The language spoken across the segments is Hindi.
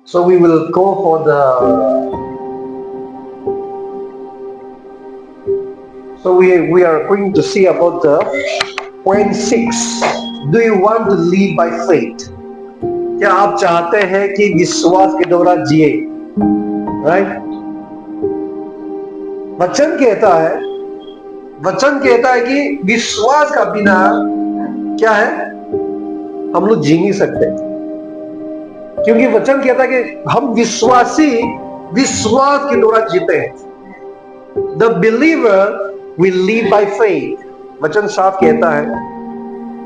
So we will go for the. So we are going to see about the point 6. Do you want to live by faith? क्या आप चाहते हैं कि विश्वास के द्वारा जिए? राइट? वचन कहता है कि विश्वास का बिना क्या है, हम लोग जी नहीं सकते, क्योंकि वचन कहता है कि हम विश्वास के द्वारा जीते हैं. The believer will live by faith. वचन साफ कहता है,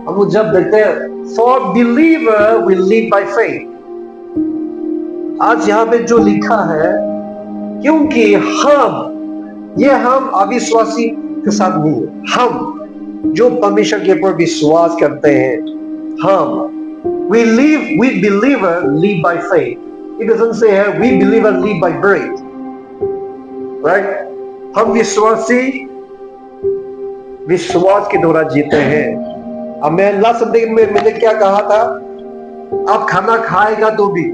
हम लोग जब देखते हैं for believer will live by faith. आज यहाँ पे जो लिखा है, क्योंकि हम अविश्वासी के साथ नहीं है, हम जो परमेश्वर के ऊपर विश्वास करते हैं, we believer live by faith. It doesn't say here we believer live by bread, right? हम विश्वास के द्वारा जीते हैं. अब मैं लास्ट संडे में मैंने क्या कहा था, आप खाना खाएगा तो भी,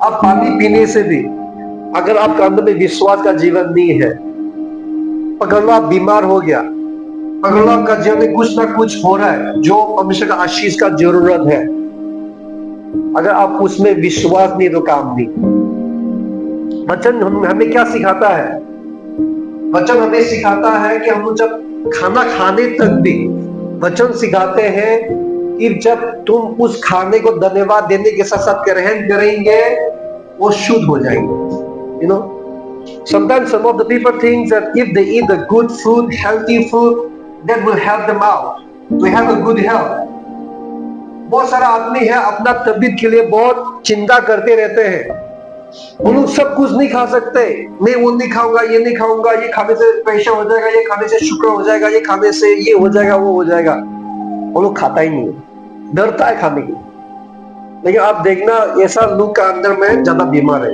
आप पानी पीने से भी, अगर आपका अंदर में विश्वास का जीवन नहीं है, अगर आप बीमार हो गया, अगर आपका जीवन में कुछ ना कुछ हो रहा है जो परमेश्वर का आशीष का जरूरत है, अगर आप उसमें विश्वास नहीं तो काम नहीं. वचन हमें क्या सिखाता है? वचन हमें सिखाता है कि हम जब खाना खाने तक भी वचन सिखाते हैं कि जब तुम उस खाने को धन्यवाद देने के साथ साथ ग्रहण करेंगे, वो शुद्ध हो जाएंगे. You know, sometimes some of the people think that if they eat the good food, healthy food, that will help them out to have a good health. बहुत सारा आदमी है अपना तबीयत के लिए बहुत चिंता करते रहते हैं. वो लोग सब कुछ नहीं खा सकते, मैं वो नहीं खाऊंगा, ये नहीं खाऊंगा, ये खाने से प्रेशर हो जाएगा, ये खाने से शुगर हो जाएगा, ये खाने से ये हो जाएगा, वो हो जाएगा. वो लोग खाता ही नहीं, डरता है खाने की. लेकिन आप देखना ऐसा लोग का अंदर में ज्यादा बीमार है.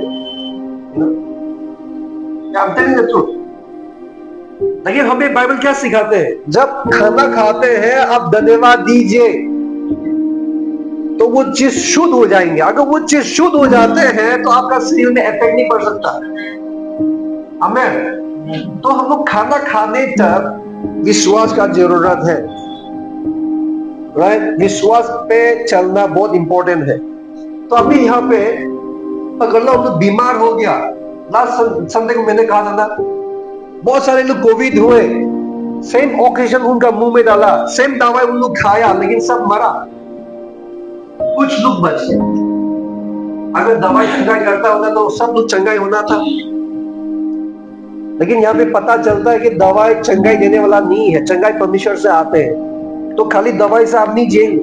लेकिन हमें बाइबल क्या सिखाते हैं? जब खाना खाते हैं आप धन्यवाद दीजिए तो वो चीज शुद्ध हो जाएंगे. अगर वो चीज शुद्ध हो जाते हैं तो आपका शरीर में इफेक्ट नहीं पड़ सकता. आमीन. तो हम लोग खाना खाने तक विश्वास का जरूरत है, राइट? विश्वास पे चलना बहुत इंपॉर्टेंट है. तो अभी यहाँ पे अगर हम लोग बीमार हो गया, लास्ट संडे को मैंने कहा था ना, बहुत सारे लोग कोविड हुए, सेम ऑक्सीजन उनका मुंह में डाला, सेम दवाई उन लोग खाया, लेकिन सब मरा, कुछ लोग बचे. अगर दवाई चंगाई करता होता तो सब लोग चंगाई होना था. लेकिन यहाँ पे पता चलता है कि दवाई चंगाई देने वाला नहीं है, चंगाई परमेश्वर से आते हैं. तो खाली दवाई से आप नहीं जिएंगे.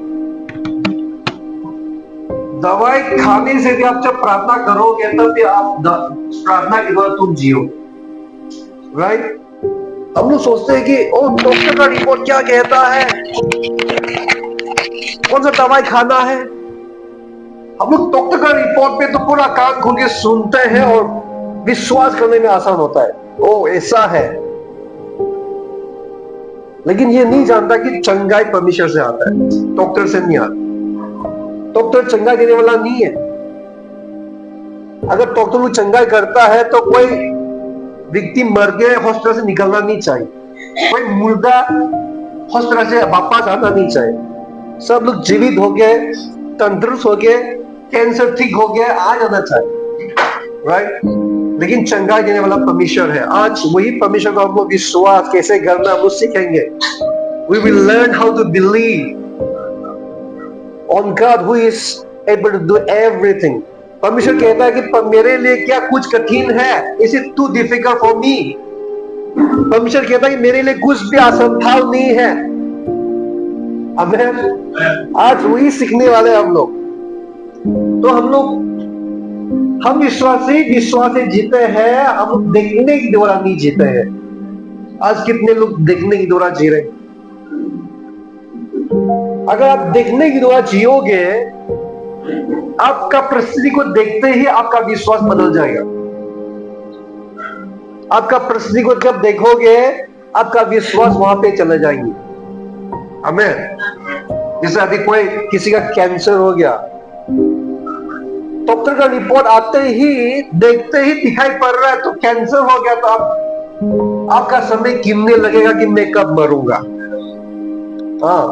दवाई खाने से भी आप जब प्रार्थना करोगे तब भी आप प्रार्थना के द्वारा तुम जियो, राइट? हम लोग सोचते हैं कि ओ डॉक्टर का रिपोर्ट क्या कहता है, कौन सा दवाई खाना है. हम लोग डॉक्टर का रिपोर्ट पे तो पूरा कान खोल के सुनते हैं और विश्वास करने में आसान होता है, ओ ऐसा है. लेकिन ये नहीं जानता कि चंगाई परमेश्वर से आता है, डॉक्टर से नहीं आता. डॉक्टर चंगाई देने वाला नहीं है. अगर डॉक्टर को चंगाई करता है तो कोई व्यक्ति मर गए हॉस्पिटल से निकलना नहीं चाहिए, कोई मुर्दा हॉस्पिटल से वापस आना नहीं चाहिए. सब लोग जीवित हो गए, तंदुरुस्त हो गए, कैंसर ठीक हो गया, आ जाना चाहिए, राइट? लेकिन चंगाई देने वाला परमेश्वर है. आज वही परमेश्वर को हम लोग विश्वास कैसे करना हम लोग सीखेंगे. We will learn how to believe on God who is able to do everything. परमेश्वर कहता है कि मेरे लिए क्या कुछ कठिन है, Is it too difficult for me? परमेश्वर कहता है कि मेरे लिए कुछ भी असंभव नहीं है. आमीन. आज वही सीखने वाले हम लोग. तो हम विश्वास से जीते हैं, हम लोग देखने के द्वारा नहीं जीते हैं. आज कितने लोग देखने के द्वारा जी रहे हैं? अगर आप देखने के द्वारा जियोगे, आपका परिस्थिति को देखते ही आपका विश्वास बदल जाएगा. आपका परिस्थिति को जब देखोगे आपका विश्वास वहां पे चले जाएंगे. आमीन. जैसे अभी कोई किसी का कैंसर हो गया, डॉक्टर का रिपोर्ट आते ही, देखते ही दिखाई पड़ रहा है तो कैंसर हो गया, तो आपका समय गिनने लगेगा कि मैं कब मरूंगा। हाँ,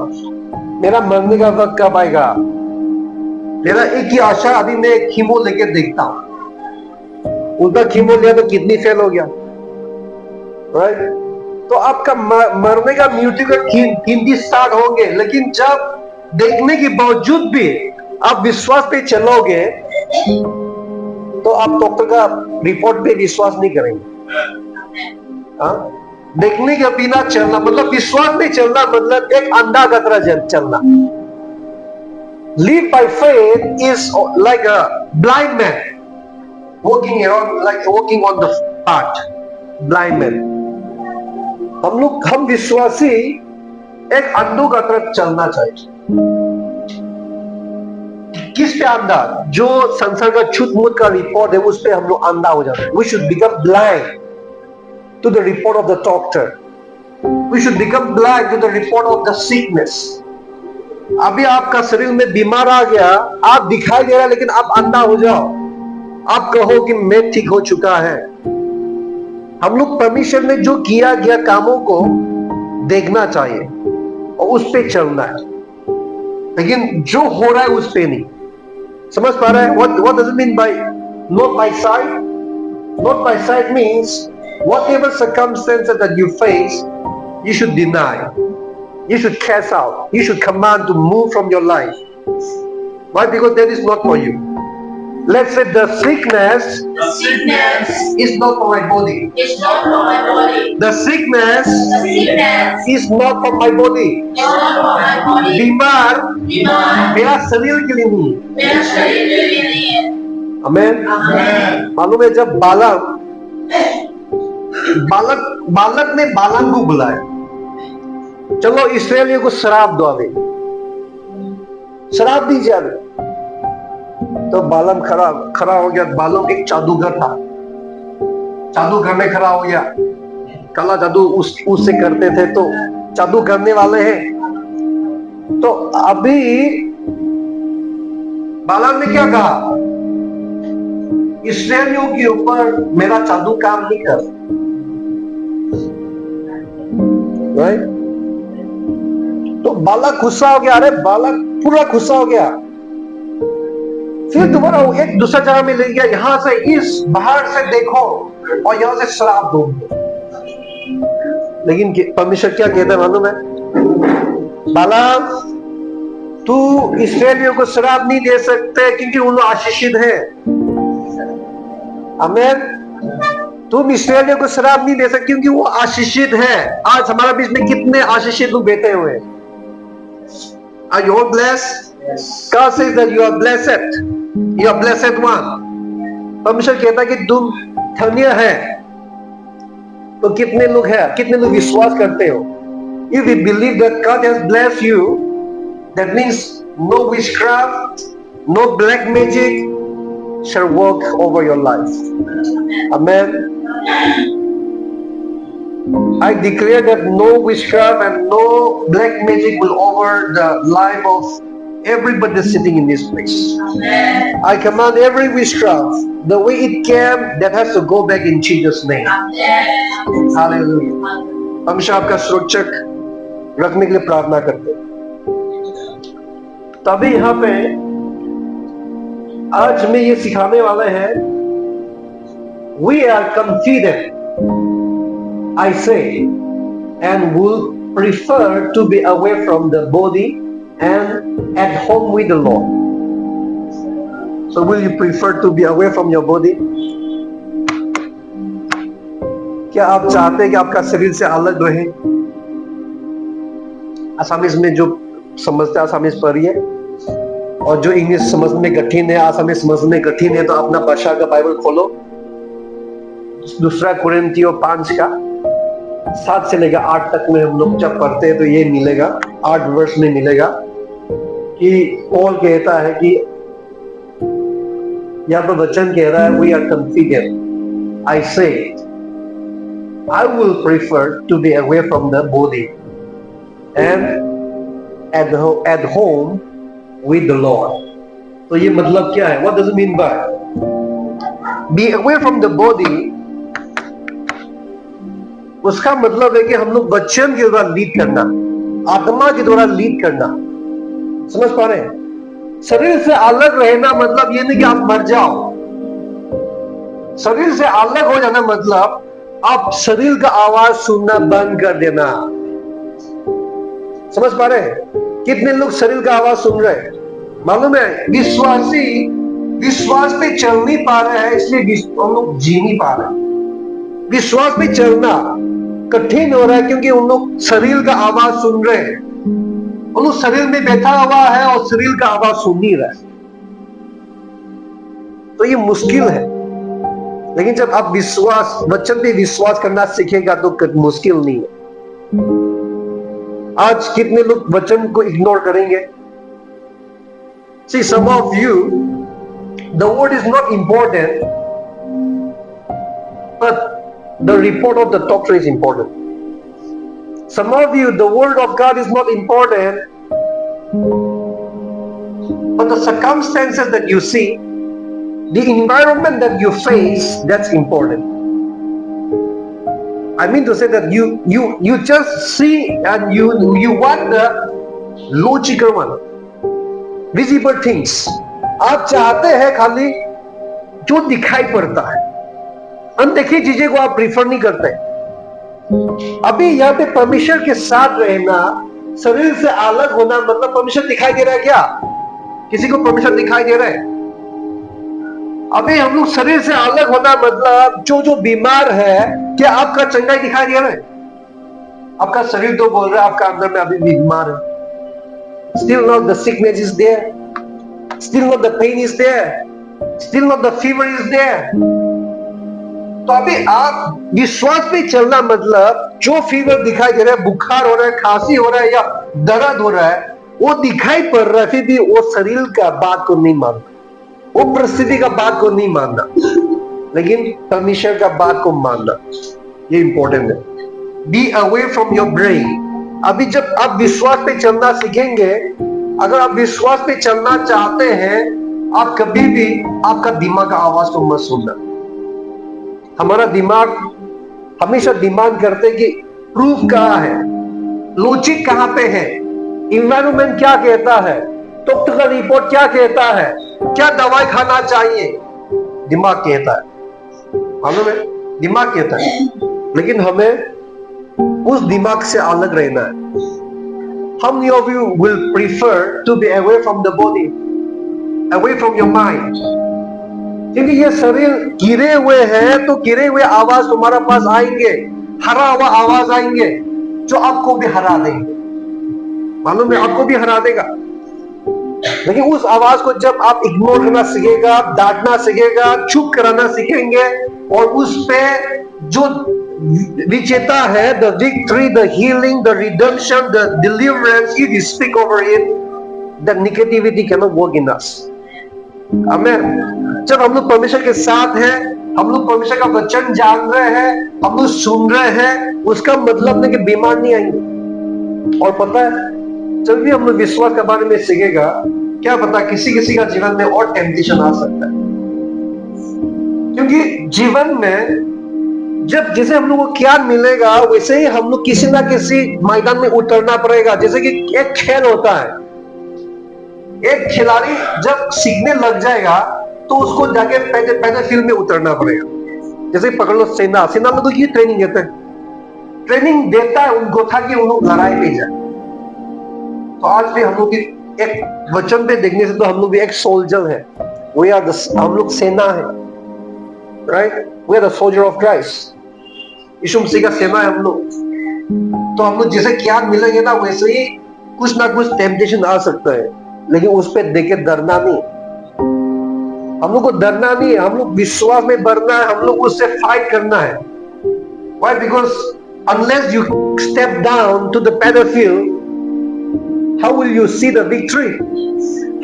मेरा मरने का वक्त कब आएगा। मेरा एक ही आशा, अभी मैं कीमो लेके देखता हूं। उनका कीमो लिया तो किडनी फेल हो गया, राइट। तो आपका मरने का, मृत्यु का गिनती स्टार्ट होंगे, लेकिन जब देखने के बावजूद भी आप विश्वास पे चलोगे तो आप डॉक्टर का रिपोर्ट पे विश्वास नहीं करेंगे। हाँ, देखने के बिना चलना मतलब, विश्वास पे चलना मतलब एक अंधा का तरह चलना। Live by faith is like a blind man walking around, like walking on the path. Blind man. हम विश्वासी एक अंधों का तरफ चलना चाहिए। किस पे अंधा? जो संसार का छूत मूत का रिपोर्ट है उस पे हम लोग अंधा हो जाते हैं। We should become blind to the report of the doctor. We should become blind to the report of the sickness. अभी आपका शरीर में बीमार आ गया, आप दिखाई दे रहा है लेकिन आप अंधा हो जाओ, आप कहो कि मैं ठीक हो चुका है। हम लोग परमेश्वर ने जो किया गया कामों को देखना चाहिए और उस पे चलना है, लेकिन जो हो रहा है उस पे नहीं। समझ पा रहा है? What does it mean by not by sight? Not by sight means whatever circumstances that you face, you should deny. You should cast out. You should command to move from your life. Why? Because that is not for you. Let's say the sickness is not for my body. It's not for my body. The sickness is not for my body. It's not for my body. बीमार मेरा शरीर के लिए नहीं, मेरा शरीर के लिए नहीं है। आमेन। मालूम है, जब बालक ने बालाम को बुलाया, चलो इस्राएलियों को शराब दो, अभी शराब दीजिए अभी। तो बालाम खड़ा हो गया। बालाम एक जादूगर था, जादूगर में खड़ा हो गया। काला जादू उससे करते थे, तो जादू करने वाले हैं। तो अभी बालाम ने क्या कहा? इस्राएलियों के ऊपर मेरा जादू काम नहीं कर, राइट? तो बालक गुस्सा हो गया। अरे बालक पूरा गुस्सा हो गया। फिर दोबारा एक दूसरा जगह में ले गया, यहां से इस बाहर से देखो और यहां से शराब दो। लेकिन परमेश्वर क्या कहता है मालूम है? बालाक, तू इस्राएलियों को शराब नहीं दे सकते क्योंकि उन लोग आशीषित है। आमीन। तुम इस्राएलियों को शराब नहीं दे सकते क्योंकि वो आशीषित है। आज हमारे बीच में कितने आशीषित लोग बैठे हुए हैं। Are you all blessed? Yes. God says that you are blessed. You are blessed one. परमेश्वर कहता है कि तुम धन्य है। तो कितने लोग हैं, कितने लोग विश्वास करते हो? If we believe that God has blessed you, that means no witchcraft, no black magic shall work over your life. Amen. I declare that no witchcraft and no black magic will over the life of everybody sitting in this place. Amen. I command every witchcraft, the way it came, that has to go back in Jesus' name. Amen. Hallelujah. हमेशा आपका सुरक्षक रखने के लिए प्रार्थना करते हैं। तभी यहाँ पे आज में ये सिखाने वाले हैं, we are confident, I say, and will prefer to be away from the body and at home with the Lord. So will you prefer to be away from your body? क्या आप चाहते हैं कि आपका शरीर से अलग रहे? आसामीज में जो समझते हैं आसामीज पढ़िए, और जो इंग्लिश समझने कठिन है, आसामीज समझने कठिन है, तो अपना भाषा का बाइबल खोलो। 2 कुरिन्थियों 5 का 7 से लेकर 8 तक में हम लोग जब पढ़ते हैं तो ये मिलेगा, 8 वर्ष में मिलेगा कि पॉल कहता है कि यहाँ पर वचन कह रहा है, we are confident, I say, I will prefer to be away from the body and at home with the Lord. तो ये मतलब क्या है? What does it mean by be away from the body? उसका मतलब है कि हम लोग वचन के द्वारा लीड करना, आत्मा के द्वारा लीड करना। समझ पा रहे हैं? शरीर से अलग रहना मतलब ये नहीं कि आप मर जाओ। शरीर से अलग हो जाना मतलब आप शरीर का आवाज सुनना बंद कर देना। समझ पा रहे हैं? कितने लोग शरीर का आवाज सुन रहे हैं? मालूम है, विश्वासी विश्वास पे चल नहीं पा रहे हैं, इसलिए हम लोग जी नहीं पा रहे। विश्वास पे चलना कठिन हो रहा है क्योंकि उन लोग शरीर का आवाज सुन रहे हैं। उन लोग शरीर में बैठा हुआ है और शरीर का आवाज सुन नहीं रहा है, तो ये मुश्किल है। लेकिन जब आप विश्वास, वचन पे विश्वास करना सीखेगा तो मुश्किल नहीं है। आज कितने लोग वचन को इग्नोर करेंगे? See, some of you, the word is not important, but the report of the doctor is important. Some of you, the word of God is not important, but the circumstances that you see, the environment that you face, that's important. I mean to say that you just see and you want the logical one, visible things. आप चाहते हैं खाली जो दिखाई पड़ता है, अनदेखी चीजें को आप प्रीफर नहीं करते। अभी यहाँ पे परमेश्वर के साथ रहना, शरीर से अलग होना मतलब परमेश्वर दिखाई दे रहा है क्या? किसी को परमेश्वर दिखाई दे रहा है? अभी हम लोग शरीर से अलग होना मतलब जो बीमार है, क्या आपका चंगाई दिखाई दे रहा है? आपका शरीर तो बोल रहा है आपका अंदर में अभी बीमार है। Still not the sickness is there, still not the pain is there, still not the fever is there. तो अभी आप विश्वास पे चलना मतलब जो फीवर दिखाई दे रहा है, बुखार हो रहा है, खांसी हो रहा है या दर्द हो रहा है, वो दिखाई पड़ रहा है, फिर भी वो शरीर का बात को नहीं मानना, वो परिस्थिति का बात को नहीं मानना, लेकिन परमेश्वर का बात को मानना, ये इंपॉर्टेंट है। B away from your brain. अभी जब आप विश्वास पे चलना सीखेंगे, अगर आप विश्वास पे चलना चाहते हैं, आप कभी भी आपका दिमाग का आवाज को मत सुनना। हमारा दिमाग हमेशा डिमांड करते कि प्रूफ कहाँ है, लॉजिक कहाँ पे है, इन्वायरमेंट क्या कहता है, डॉक्टर का रिपोर्ट क्या कहता है, क्या दवाई खाना चाहिए, दिमाग कहता है। मालूम है, दिमाग कहता है, लेकिन हमें उस दिमाग से अलग रहना है। How many of you will prefer to be away from the body, away from your mind? क्योंकि ये शरीर गिरे हुए हैं, तो गिरे हुए आवाज तुम्हारे पास आएंगे, हरा हुआ आवाज आएंगे जो आपको भी हरा देंगे। मालूम है, आपको भी हरा देगा। लेकिन उस आवाज को जब आप इग्नोर करना सीखेगा, डांटना सीखेगा, चुप कराना सीखेंगे, और उस पे जो विजेता है, the victory, the healing, the redemption, the deliverance, if you speak over it, the negativity cannot work in us. आमेन। जब हम लोग परमेश्वर के साथ हैं, हम लोग परमेश्वर का वचन जान रहे हैं, हम लोग सुन रहे हैं, उसका मतलब नहीं कि बीमार नहीं आएंगे। और पता है, जब भी हम लोग विश्वास के बारे में सीखेगा, क्या पता किसी का जीवन में और टेम्पटेशन आ सकता है। क्योंकि जीवन में जब जैसे हम लोग को क्या मिलेगा, वैसे ही हम लोग किसी ना किसी मैदान में उतरना पड़ेगा। जैसे कि एक खेल होता है, एक खिलाड़ी जब सीखने लग जाएगा तो उसको जाके पहले फील्ड में उतरना पड़ेगा। जैसे पकड़ लो सेना में तो ये ट्रेनिंग देते हैं, ट्रेनिंग देता है उनको ताकि उन लोग लड़ाई पे जाए। तो आज भी हम लोग की एक वचन पे देखने से तो हम लोग भी एक सोल्जर है, हम लोग सेना है, right? We are the soldier of Christ. यीशु मसीह का सेना है हम लोग। तो हम लोग जैसे क्या मिलेंगे ना, वैसे ही कुछ ना कुछ टेम्पटेशन आ सकता है, लेकिन उस पर देख के डरना नहीं। हम लोग को डरना नहीं है, हम लोग विश्वास में बढ़ना है, हम लोग उससे फाइट करना है। Why? Because unless you step down to the battlefield, how will you see the victory?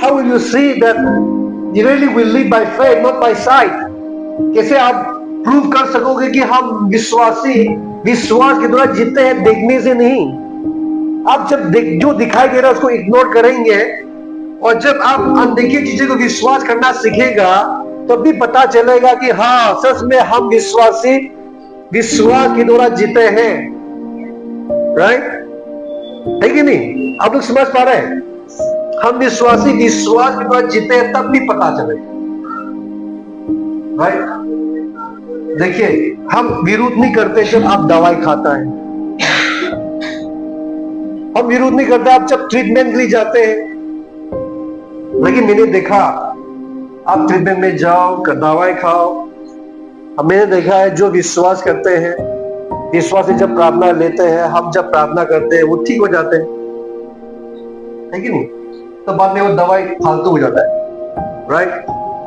How will you see that you really will live by faith, not by sight? कैसे आप प्रूव कर सकोगे कि हम विश्वास के द्वारा जीते हैं, देखने से नहीं। आप जब जो दिखाई दे रहा है उसको इग्नोर करेंगे, और जब आप अनदेखी चीजों को विश्वास करना सीखेगा तो भी पता चलेगा कि हाँ, सच में हम विश्वासी विश्वास के द्वारा जीते हैं। राइट, है कि नहीं? आप लोग समझ पा रहे हैं? हम विश्वासी विश्वास के द्वारा जीते हैं, तब भी पता चलेगा। राइट, देखिए, हम विरोध नहीं करते जब आप दवाई खाता है, हम विरोध नहीं करते आप जब ट्रीटमेंट के लिए जाते हैं। लेकिन मैंने देखा, आप ट्रीटमेंट में जाओ, दवाई खाओ, मैंने देखा है जो विश्वास करते हैं, विश्वास से जब प्रार्थना लेते हैं, हम जब प्रार्थना करते हैं वो ठीक हो जाते हैं, है कि नहीं? तो बाद में वो दवाई फालतू हो जाता है। राइट,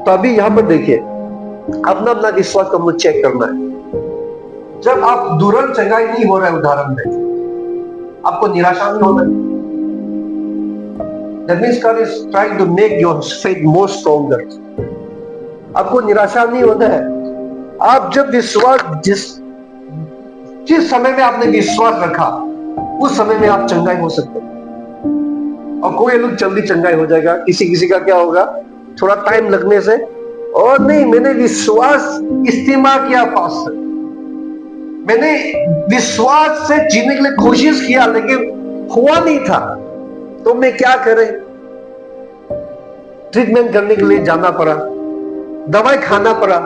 तो अभी यहां पर देखिए, अपना अपना विश्वास को मुझे चेक करना है। जब आप तुरंत चंगाई नहीं हो रहा है, उदाहरण में आपको निराशा नहीं होना है। That means God is trying to make your faith more stronger. आपको निराशा नहीं होता है। आप जब विश्वास जिस समय में आपने विश्वास रखा, उस समय में आप चंगाई हो सकते हैं। और कोई लोग जल्दी चंगाई हो जाएगा, किसी का क्या होगा, थोड़ा टाइम लगने से, और नहीं, मैंने विश्वास इस्तेमाल किया पास, मैंने विश्वास से जीने के लिए कोशिश किया, लेकिन हुआ नहीं था, तो मैं क्या करें? ट्रीटमेंट करने के लिए जाना पड़ा, दवाई खाना पड़ा,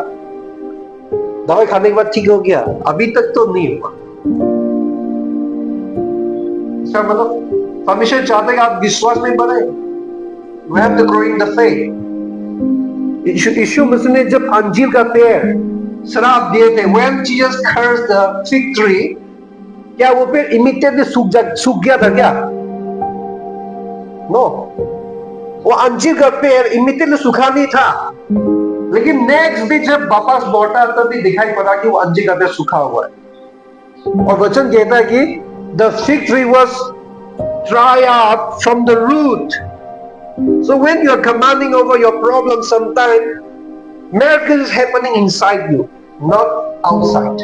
दवाई खाने के बाद ठीक हो गया, अभी तक तो नहीं हुआ। इसका मतलब परमेश्वर चाहते हैं कि आप विश्वास में बढ़े। We have to grow in the faith. यीशु मसीह ने जब अंजीर का पेड़ श्राप दिए थे, when Jesus cursed the fig tree, क्या वो पेड़ इमीडिएटली सूख गया था क्या? नो, वो अंजीर का पेड़ इमीडिएटली सूखा नहीं था, लेकिन नेक्स्ट डे जब वापस लौटा तब भी दिखाई पड़ा कि वो अंजीर का पेड़ सूखा हुआ है। और वचन कहता है कि the fig tree was dry up from the root. So when you are commanding over your problem, sometimes miracle is happening inside you, not outside.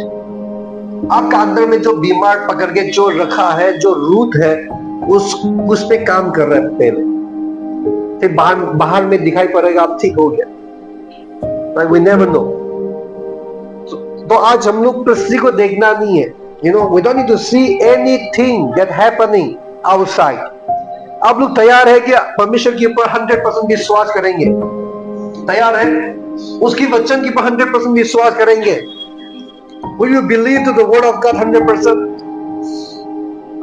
आपका अंदर में जो बीमार पकड़ के जो रखा है, जो रूट है, उस पे काम कर रहे हैं पहले, फिर बाहर में दिखाई पड़ेगा आप ठीक हो गया। But we never know. तो आज हम लोग किसी को देखना नहीं है, we don't need to see anything that happening outside. आप लोग तैयार है कि परमेश्वर के ऊपर 100% विश्वास करेंगे? तैयार है? उसकी वचन के ऊपर 100% विश्वास करेंगे? Will you believe to the word of God 100%?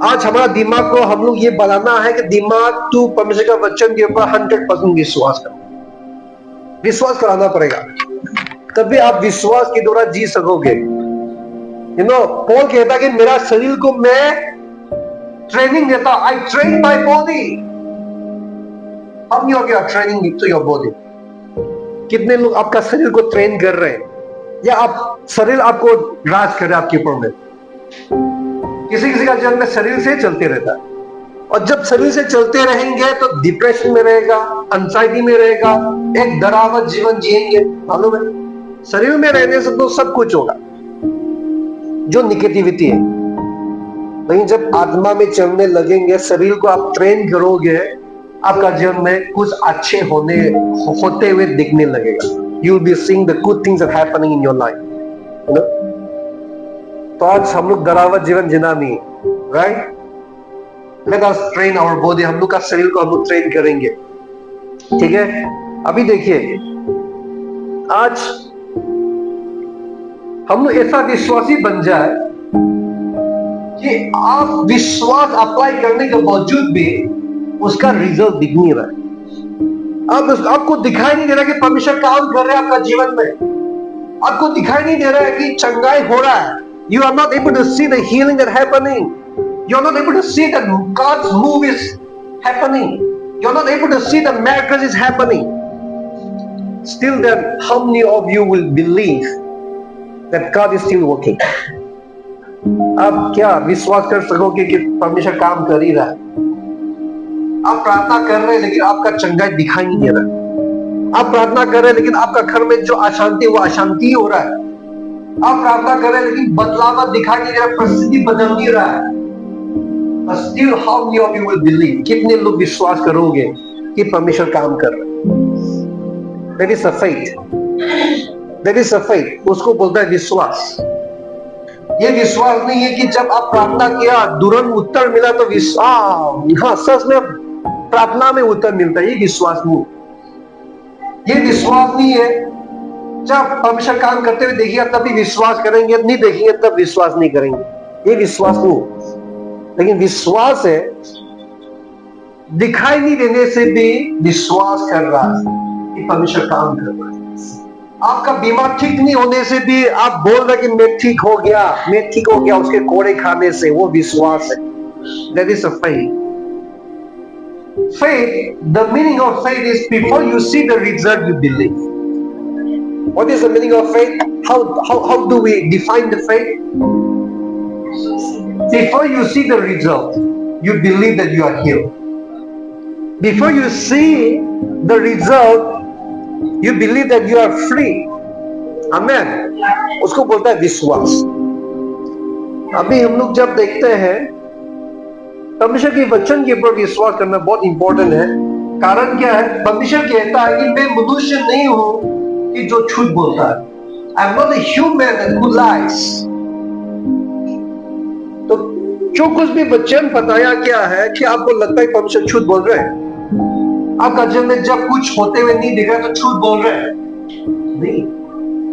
आज हमारा दिमाग को हम लोग ये बनाना है कि दिमाग तू परमेश्वर का वचन के ऊपर 100% विश्वास कर, विश्वास कराना पड़ेगा, तभी आप विश्वास के द्वारा जी सकोगे। पॉल कहता है कि मेरा शरीर को मैं ट्रेनिंग देता, I train my body. How many of you are training to your body? कितने लोग आपका शरीर को ट्रेन कर रहे हैं, या आप शरीर आपको राज कर रहे हैं आपके ऊपर में? किसी का जीवन में शरीर से चलते रहता है, और जब शरीर से चलते रहेंगे तो डिप्रेशन में रहेगा, एंजाइटी में रहेगा, एक डरावना जीवन जिएंगे। मालूम है, शरीर में रहने से तो सब कुछ होगा जो निगेटिविटी है, लेकिन जब आत्मा में चलने लगेंगे, शरीर को आप ट्रेन करोगे, आपका जीवन में कुछ अच्छे होते हुए दिखने लगेगा। You will be seeing the good things that are happening in your life. तो आज हम लोग डरावा जीवन जीना नहीं, right? Let us train our body. हम लोग का शरीर को हम लोग ट्रेन करेंगे, ठीक है? अभी देखिए, आज हम लोग ऐसा विश्वासी बन जाए कि आप विश्वास अप्लाई करने के बावजूद भी उसका रिजल्ट दिख नहीं रहा है। आपको दिखाई नहीं दे रहा कि परमेश्वर काम कर रहे हैं आपका जीवन में, आपको दिखाई नहीं दे रहा है कि चंगाई हो रहा है। You are not able to see the healing that happening. You are not able to see that God's move is happening. You are not able to see the miracles is happening. Still then, how many of you will believe that God is still working? आप क्या विश्वास कर सकोगे कि परमेश्वर काम कर ही रहा है? आप प्रार्थना कर रहे हैं लेकिन आपका चंगाई दिखाई नहीं दे रहा है। आप प्रार्थना कर रहे हैं लेकिन आपका घर में जो अशांति वो अशांति हो रहा है। आप प्रार्थना कर रहे हैं लेकिन बदलाव दिखाई नहीं दे रहा, परिस्थिति बदल नहीं रहा है। But still, how many of you will believe? कितने लोग विश्वास करोगे कि परमेश्वर काम कर रहा है। That is a faith, that is a faith. उसको बोलता है विश्वास। ये विश्वास नहीं है कि जब आप प्रार्थना किया तुरंत उत्तर मिला तो विश्वास, हाँ सच में प्रार्थना में उत्तर मिलता है, ये विश्वास नहीं। ये विश्वास नहीं है जब परमेश्वर काम करते हुए देखिए तभी विश्वास करेंगे, नहीं देखेंगे तब विश्वास नहीं करेंगे, ये विश्वास नहीं। लेकिन विश्वास है दिखाई नहीं देने से भी विश्वास कर रहा है कि परमेश्वर काम कर रहा है। आपका बीमार ठीक नहीं होने से भी आप बोल रहे कि मैं ठीक हो गया, मैं ठीक हो गया उसके कोड़े खाने से, वो विश्वास है। That is a faith. Faith, the meaning of faith is before you see the result, you believe. What is the meaning of faith? How do we define the faith? Before you see the result, you believe that you are healed. Before you see the result, you believe that you are free. Amen. उसको बोलता है विश्वास। अभी हम लोग जब देखते हैं परमेश्वर के वचन के ऊपर विश्वास करना बहुत इंपॉर्टेंट है। कारण क्या है? परमेश्वर कहता है कि मैं मनुष्य नहीं हूं कि जो झूठ बोलता है। I am not a human who lies. तो जो कुछ भी वचन बताया क्या है कि आपको लगता है परमेश्वर झूठ बोल रहे हैं? आपका जीवन में जब कुछ होते हुए नहीं दिख रहा तो झूठ बोल रहे हैं? नहीं,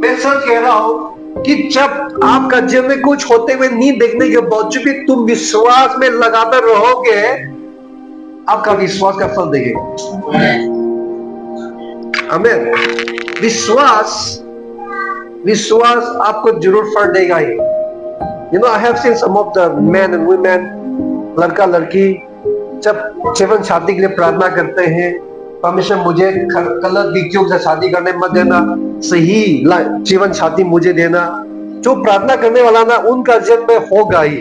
मैं सच कह रहा हूं कि जब आपका जीवन में कुछ होते हुए नहीं देखने के बावजूद भी तुम विश्वास में लगातार रहोगे, आपका विश्वास का फल देखेगा। आमीन। विश्वास आपको जरूर फल देगा ही। You know, I have seen some of the man and women, लड़का लड़की जब जीवन शादी के लिए प्रार्थना करते हैं, परमेश्वर मुझे गलत व्यक्तियों से शादी करने मत देना, सही जीवन साथी मुझे देना। जो प्रार्थना करने वाला ना उनका जीवन में होगा ही।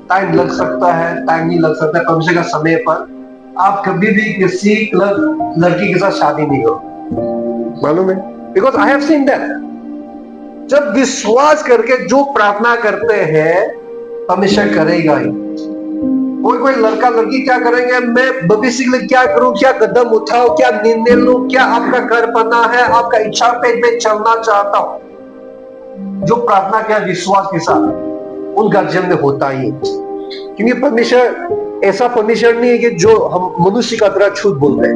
टाइम लग सकता है, टाइम नहीं लग सकता है, परमेश्वर का समय पर आप कभी भी किसी लड़की के साथ शादी नहीं हो, मालूम है? Because I have seen that. जब विश्वास करके जो प्रार्थना करते हैं परमेश्वर करेगा ही। कोई लड़का लड़की क्या करेंगे, मैं भविष्य के लिए क्या करूं, क्या कदम उठाऊं, क्या निर्णय लूं, क्या आपका घर बनना है, आपका इच्छा पे मैं चलना चाहता हूं। जो प्रार्थना किया विश्वास के साथ उनका जीवन में होता ही। क्योंकि परमेश्वर ऐसा परमेश्वर नहीं है कि जो हम मनुष्य का तरह झूठ बोलते हैं।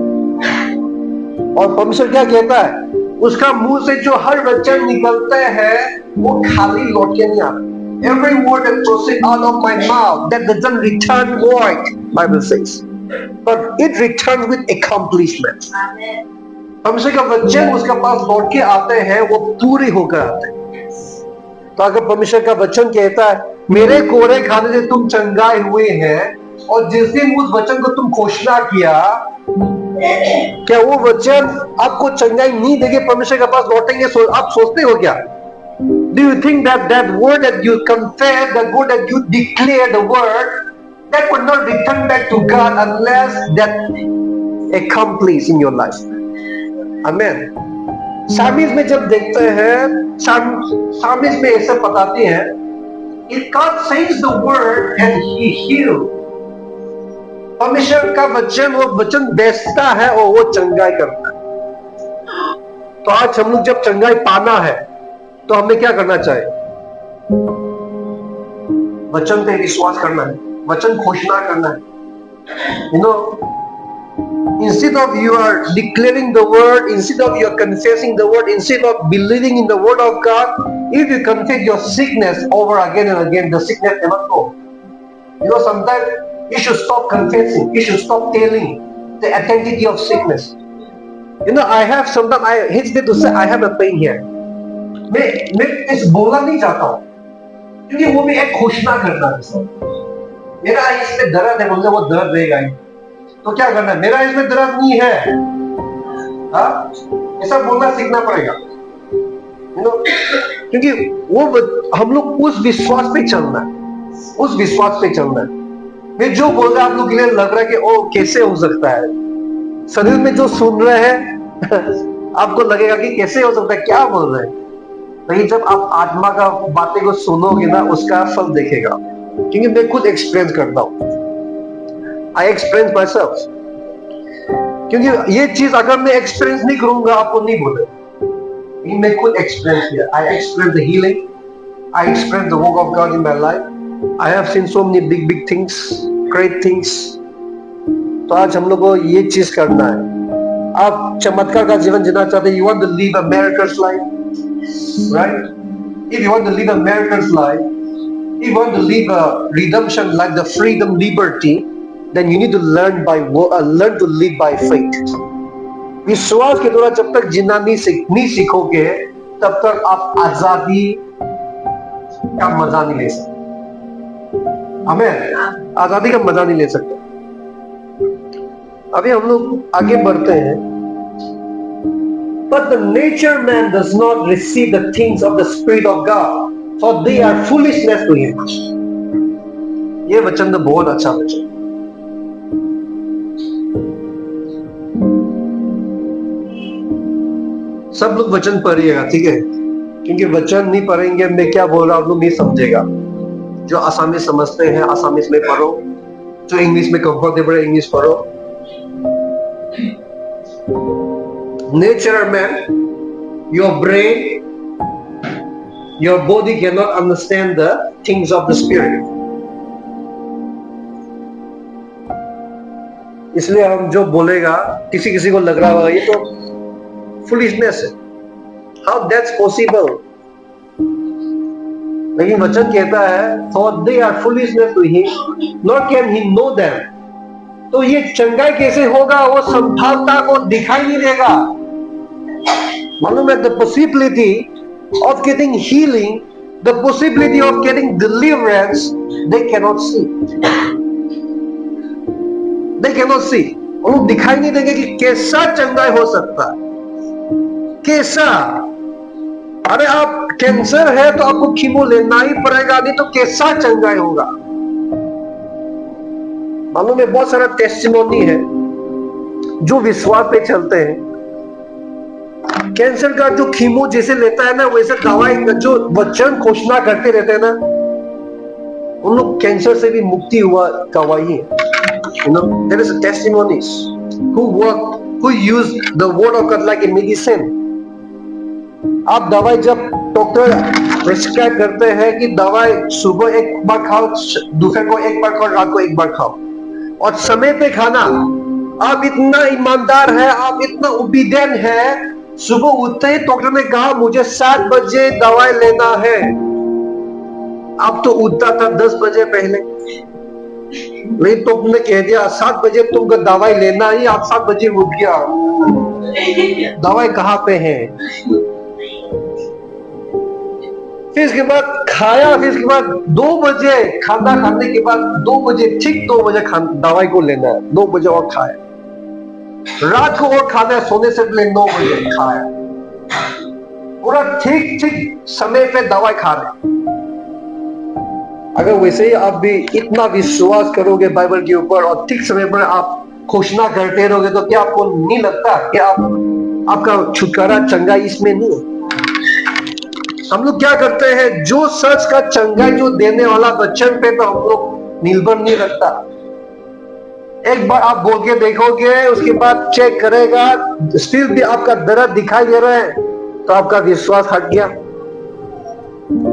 और परमेश्वर क्या कहता है, उसका मुंह से जो हर वचन निकलते हैं वो खाली लौट के नहीं आता। Every word that proceeds out of my mouth, that doesn't return void, Bible says, but it returns with accomplishment. परमेश्वर का वचन उसके पास लौट के आते हैं, वो पूरे होकर आते हैं। तो अगर परमेश्वर का वचन कहता है मेरे कोड़े खाने से तुम चंगाए हुए हैं, और जिस दिन उस वचन को तुम घोषणा किया, क्या वो वचन आपको चंगाई नहीं देके परमेश्वर के पास लौटेंगे? आप सोचते हो क्या? Do you think that word that you confess, that word that you declare the word, that would not return back to God unless that accomplished in your life? Amen. सामिस में जब देखते हैं, सामिस में ऐसे बताते हैं, if God says the word and He heals, परमेश्वर का वचन, वो वचन बेचता है और वो चंगाई करता है। तो आज हम लोग जब चंगाई पाना है तो हमें क्या करना चाहिए? वचन पे विश्वास करना है, वचन घोषणा करना है। You know, instead of you are declaring the word, instead of you are confessing the word, instead of believing in the word of God, if you confess your sickness over again and again, the sickness never go. You know, sometimes you should stop confessing, you should stop telling the identity of sickness. You know, sometimes I hesitate to say I have a pain here. मैं इस बोलना नहीं चाहता हूं, क्योंकि वो भी एक घोषणा करना है। मेरा इसमें दर्द है, बोलने वो दर्द रहेगा ही। तो क्या करना है? मेरा इसमें दर्द नहीं है, ऐसा बोलना सीखना पड़ेगा। क्योंकि वो हम लोग उस विश्वास पे चलना है, उस विश्वास पे चलना है। मैं जो बोल रहा है आप लोग के लिए लग रहा है कि ओ कैसे हो सकता है, शरीर में जो सुन रहे हैं आपको लगेगा कि कैसे हो सकता है, क्या बोल रहे हैं। लेकिन जब आप आत्मा का बातें को सुनोगे ना, उसका फल देखेगा। क्योंकि मैं खुद एक्सपीरियंस करता हूं, आई एक्सपीरियंस माय सेल्फ। क्योंकि ये चीज अगर मैं एक्सपीरियंस नहीं करूंगा आपको नहीं बोले, लेकिन मैं खुद एक्सपीरियंस किया। I experience the healing, I experience the work of God in my life, I have scene so many big big things, great things. तो आज हम लोग को ये चीज करना है। आप चमत्कार का जीवन जीना चाहते हैं, you want to live a miracles life, right? If you want to live a miracles life, if you want to live a redemption like the freedom liberty, then you need to learn to live by faith. विश्वास के द्वारा जब तक जीना नहीं सीखोगे तब तक आप आजादी का मजा नहीं ले सकते। आमीन। आजादी का मजा नहीं ले सकते। अभी हम लोग आगे बढ़ते हैं। But the nature man does not receive the things of the Spirit of God, for they are foolishness to him. ये वचन तो बहुत अच्छा वचन। सब लोग वचन पढ़िएगा, ठीक है? क्योंकि वचन नहीं पढ़ेंगे, मैं क्या बोल रहा हूं आप लोग नहीं समझेगा। जो आसामी समझते हैं आसामी में पढ़ो, जो इंग्लिश में कंफर्टेबल है इंग्लिश पढ़ो। Nature man, your brain, your body cannot understand the things of the spirit. इसलिए हम जो बोलेगा किसी को लग रहा होगा ये तो फुलिशनेस है, how that's possible? लेकिन वचन कहता है for they are foolishness to him, nor can he know them. तो ये चंगाई कैसे होगा? वो संभावना को दिखाई नहीं देगा। मालूम है, the possibility of getting healing, the possibility of getting deliverance, they cannot see. They cannot see. उनको दिखाई नहीं देंगे कि कैसा चंगाई हो सकता है, कैसा। अरे आप कैंसर है तो आपको कीमो लेना ही पड़ेगा, नहीं तो कैसा चंगाई होगा। मालूम है, बहुत सारा टेस्टिमोनी है जो विश्वास पे चलते हैं। कैंसर का जो कीमो जैसे लेता है ना, वैसे दवाई जो वचन घोषणा करते रहते हैं ना, उन लोग कैंसर से भी मुक्ति हुआ गवाही है। You know, there is a testimonies who use the word of God like a medicine. आप दवाई जब डॉक्टर प्रिस्क्राइब करते हैं कि दवाई सुबह एक बार खाओ, दोपहर को एक बार खाओ, रात को एक बार खाओ, और समय पे खाना। आप इतना ईमानदार है, आप इतना ओबीडिएंट है, सुबह उठते ही डॉक्टर ने कहा मुझे 7 बजे दवाई लेना है, अब तो उठता था 10 बजे पहले, लेकिन तुमने कह दिया 7 बजे तुमको दवाई लेना ही, आप 7 बजे उठ गया। दवाई कहाँ पे है? फिर इसके बाद खाया, फिर इसके बाद 2 बजे खाना खाने के बाद 2 बजे, ठीक 2 बजे दवाई को लेना है, 2 बजे और खाया, रात को और खाना है, सोने से पहले 9 बजे खाया, पूरा ठीक समय पे दवाई खा रहे। अगर वैसे ही आप भी इतना विश्वास करोगे बाइबल के ऊपर और ठीक समय पर आप घोषणा करते रहोगे, तो क्या आपको नहीं लगता कि आपका छुटकारा चंगाई इसमें नहीं है? हम लोग क्या करते हैं, जो सच का चंगाई जो देने वाला वचन पे तो हम लोग निर्भर नहीं रखता। एक बार आप बोल के देखोगे, उसके बाद चेक करेगा, स्टिल भी आपका दर्द दिखाई दे रहा है, तो आपका विश्वास हट गया।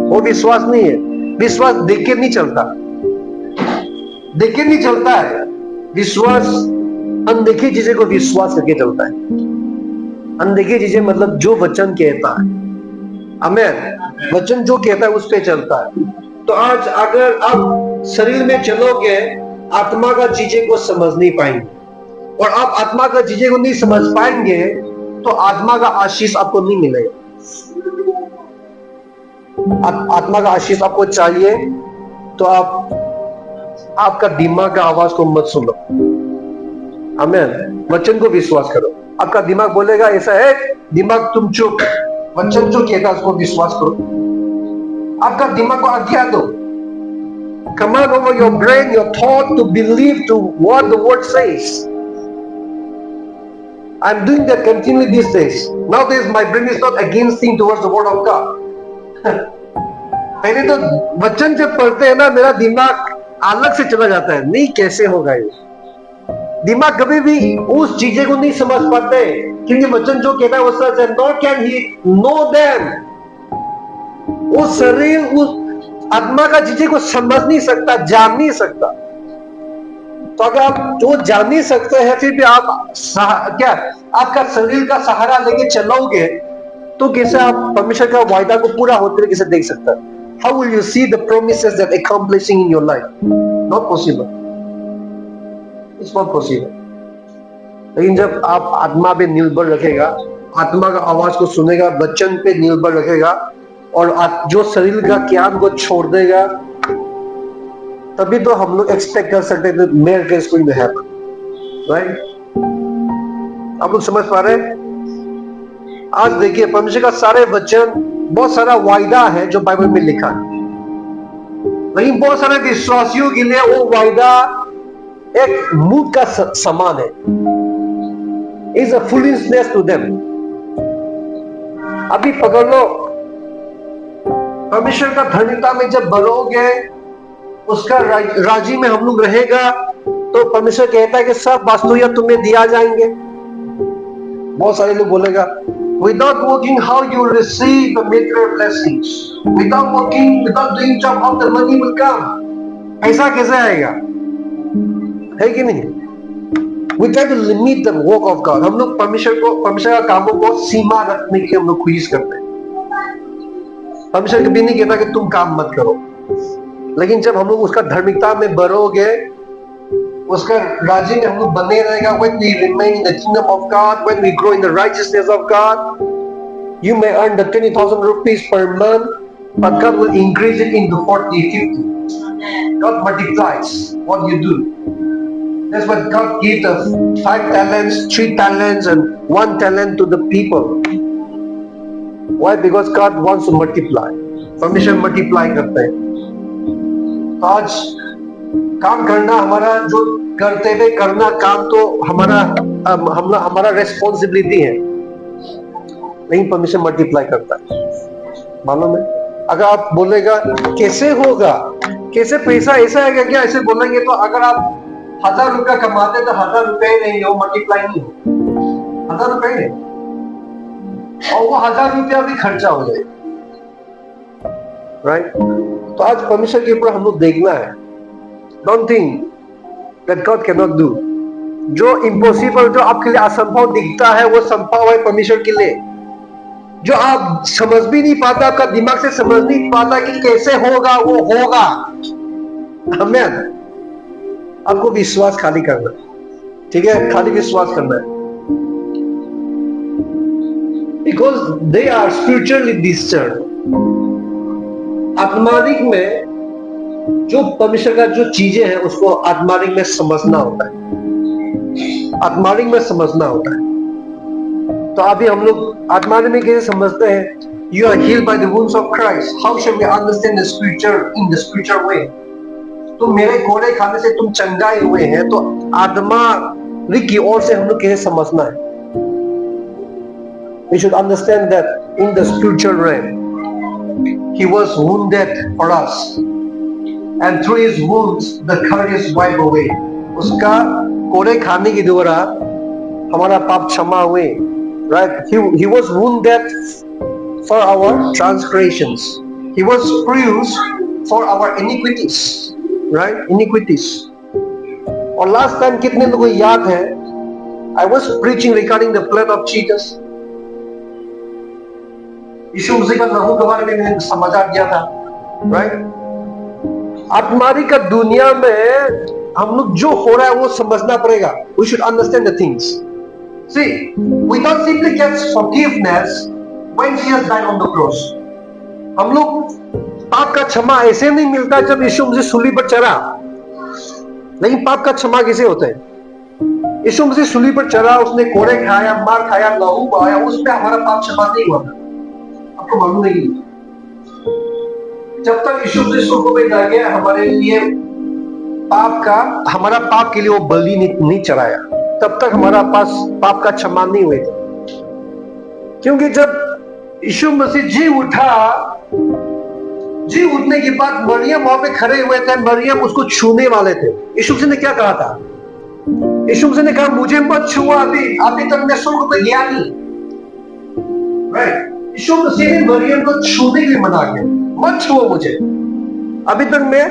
वो विश्वास नहीं है। विश्वास देख के नहीं चलता, देख के नहीं चलता है। विश्वास अनदेखी चीजें को विश्वास करके चलता है। अनदेखी चीजें मतलब जो वचन कहता है, आमीन, वचन जो कहता है उस पे चलता है। तो आज अगर आप शरीर में चलोगे, आत्मा का चीजें को समझ नहीं पाएंगे, और आप आत्मा का चीजें को नहीं समझ पाएंगे तो आत्मा का आशीष आपको नहीं मिलेगा। आत्मा का आशीष आपको चाहिए तो आपका दिमाग का आवाज को मत सुनो, आमीन, वचन को विश्वास करो। आपका दिमाग बोलेगा ऐसा है, दिमाग तुम चुप, वचन जो कहता है उसको विश्वास करो। आपका दिमाग को आज्ञा दो, command over your brain, your thought to believe to what the word says. I'm doing that continually these days. Nowadays my brain is not against thing towards the word of God. पहले तो वचन से पढ़ते हैं ना, मेरा दिमाग अलग से चला जाता है, नहीं कैसे होगा ये, दिमाग कभी भी उस चीजें को नहीं समझ पाते, क्योंकि वचन जो कहता है वो सच है। Not can he know them. वो शरीर उस आत्मा का चीजें को समझ नहीं सकता, जान नहीं सकता। तो अगर आप जो जान नहीं सकते हैं, फिर भी आप क्या आपका शरीर का सहारा लेके चलोगे, तो कैसे आप परमेश्वर का वायदा को पूरा होते हुए कैसे देख सकते हैं? How will you see the promises that accomplishing in your life? Not possible. It's not possible. लेकिन जब आप आत्मा पे निर्भर रखेगा, आत्मा का आवाज को सुनेगा, वचन पे निर्भर रखेगा, और जो शरीर का ज्ञान को छोड़ देगा, तभी तो हम लोग एक्सपेक्ट कर सकते हैं miracles going to happen, right? आप लोग समझ पा रहे हैं? आज देखिए परमेश्वर का सारे वचन, बहुत सारा वायदा है जो बाइबल में लिखा है, लेकिन बहुत सारे विश्वासियों के लिए वो वायदा एक मूड का समान है। It's a foolishness to them. अभी पकड़ लो, परमेश्वर का धर्मिकता में जब बढ़ोगे, उसका राज्य में हम लोग रहेगा, तो परमेश्वर कहता है कि सब वस्तुएं तुम्हें दिया जाएंगे। बहुत सारे लोग बोलेगा, without working how you receive the material blessings, without working, without doing job, how the money will come? ऐसा कैसे आएगा? है कि नहीं? We try to limit the work of God. हम लोग परमेश्वर का कामों को सीमा रखने की हम लोग कोशिश करते हैं। परमेश्वर कभी नहीं कहता कि तुम काम मत करो, लेकिन जब हम लोग उसका धार्मिकता में बढ़ोगे, उसका राज्य में हम लोग बने रहेगा, when we remain in the kingdom of God, when we grow in the righteousness of God, you may earn the 20,000 rupees per month, but God will increase it into 40, 50. God multiplies what you do. That's why God gave us 5 talents, 3 talents, and 1 talent to the people. Why? Because God wants to multiply. परमेश्वर मल्टीप्लाई करते हैं। तो आज काम करना, हमारा जो करते हुए करना काम, तो हमारा रेस्पॉन्सिबिलिटी है, लेकिन परमेश्वर मल्टीप्लाई करता है। मालूम है? अगर आप बोलेगा कैसे होगा, कैसे पैसा ऐसा आएगा क्या, ऐसे बोलेंगे तो अगर आप 1000 रुपया कमाते तो 1000 रुपये नहीं हो, मल्टीप्लाई नहीं हो, 1000 रुपये नहीं, और वो 1000 रुपया भी खर्चा हो जाए, राइट? तो आज परमेश्वर के ऊपर हम लोग देखना है। Don't think that God cannot do. जो इम्पॉसिबल, जो आपके लिए असंभव दिखता है, वो संभव है परमेश्वर के लिए। जो आप समझ भी नहीं पाता, आपका दिमाग से समझ नहीं पाता कि कैसे होगा, वो होगा। आमीन। आपको विश्वास खाली करना है, ठीक है? खाली विश्वास करना है, because they are spiritually discerned. आत्मारिक में जो परमेश्वर का जो चीजें हैं, उसको आत्मारिक में समझना होता है, आत्मारिक में समझना होता है। तो अभी हम लोग आत्मारिक में कैसे समझते हैं? You are healed by the wounds of Christ. How shall we understand the scripture in the spiritual way? तुम मेरे कोड़े खाने से तुम चंगाए हुए हैं, तो आत्मारिक की ओर से हम लोग कैसे समझना है? We should understand that in the spiritual realm, He was wounded for us, and through His wounds the curse is wiped away. उसका कोड़े खाने के द्वारा हमारा पाप क्षमा हुए, right? He was wounded for our transgressions. He was bruised for our iniquities, right? Iniquities. और लास्ट टाइम कितने लोगों को याद है, I was preaching regarding the blood of Jesus. यीशु मसीह का लहू के बारे में मैंने समाचार दिया था, राइट? आत्मारी का दुनिया में हम लोग जो हो रहा है वो समझना पड़ेगा। We should understand the things. See, we don't simply get forgiveness when Jesus died on the cross. हम लोग पाप का क्षमा ऐसे नहीं मिलता जब यीशु मसीह सूली पर चढ़ा। लेकिन पाप का क्षमा कैसे होता है? यीशु मसीह सूली पर चढ़ा, उसने कोड़े खाया, मार खाया, लहू बहाया, उस पर हमारा पाप क्षमा नहीं हुआ। आपको मालूम नहीं? जब तक यीशु मसीह सूली पे जा गया, हमारे लिए हमारा पाप के लिए वो बलि नहीं चढ़ाया, तब तक हमारा पाप का क्षमा नहीं हुए। क्योंकि जब यीशु मसीह जी उठने के बाद मरियम वहां पे खड़े हुए थे, मरियम उसको छूने वाले थे। यीशु मसीह ने क्या कहा था? यीशु मसीह ने कहा मुझे मत छुओ, अभी तक मैं स्वर्ग में गया नहीं। राइट, यीशु मसीह ने मरियम को छूने के लिए मना किया, मत छुओ मुझे, अभी तक मैं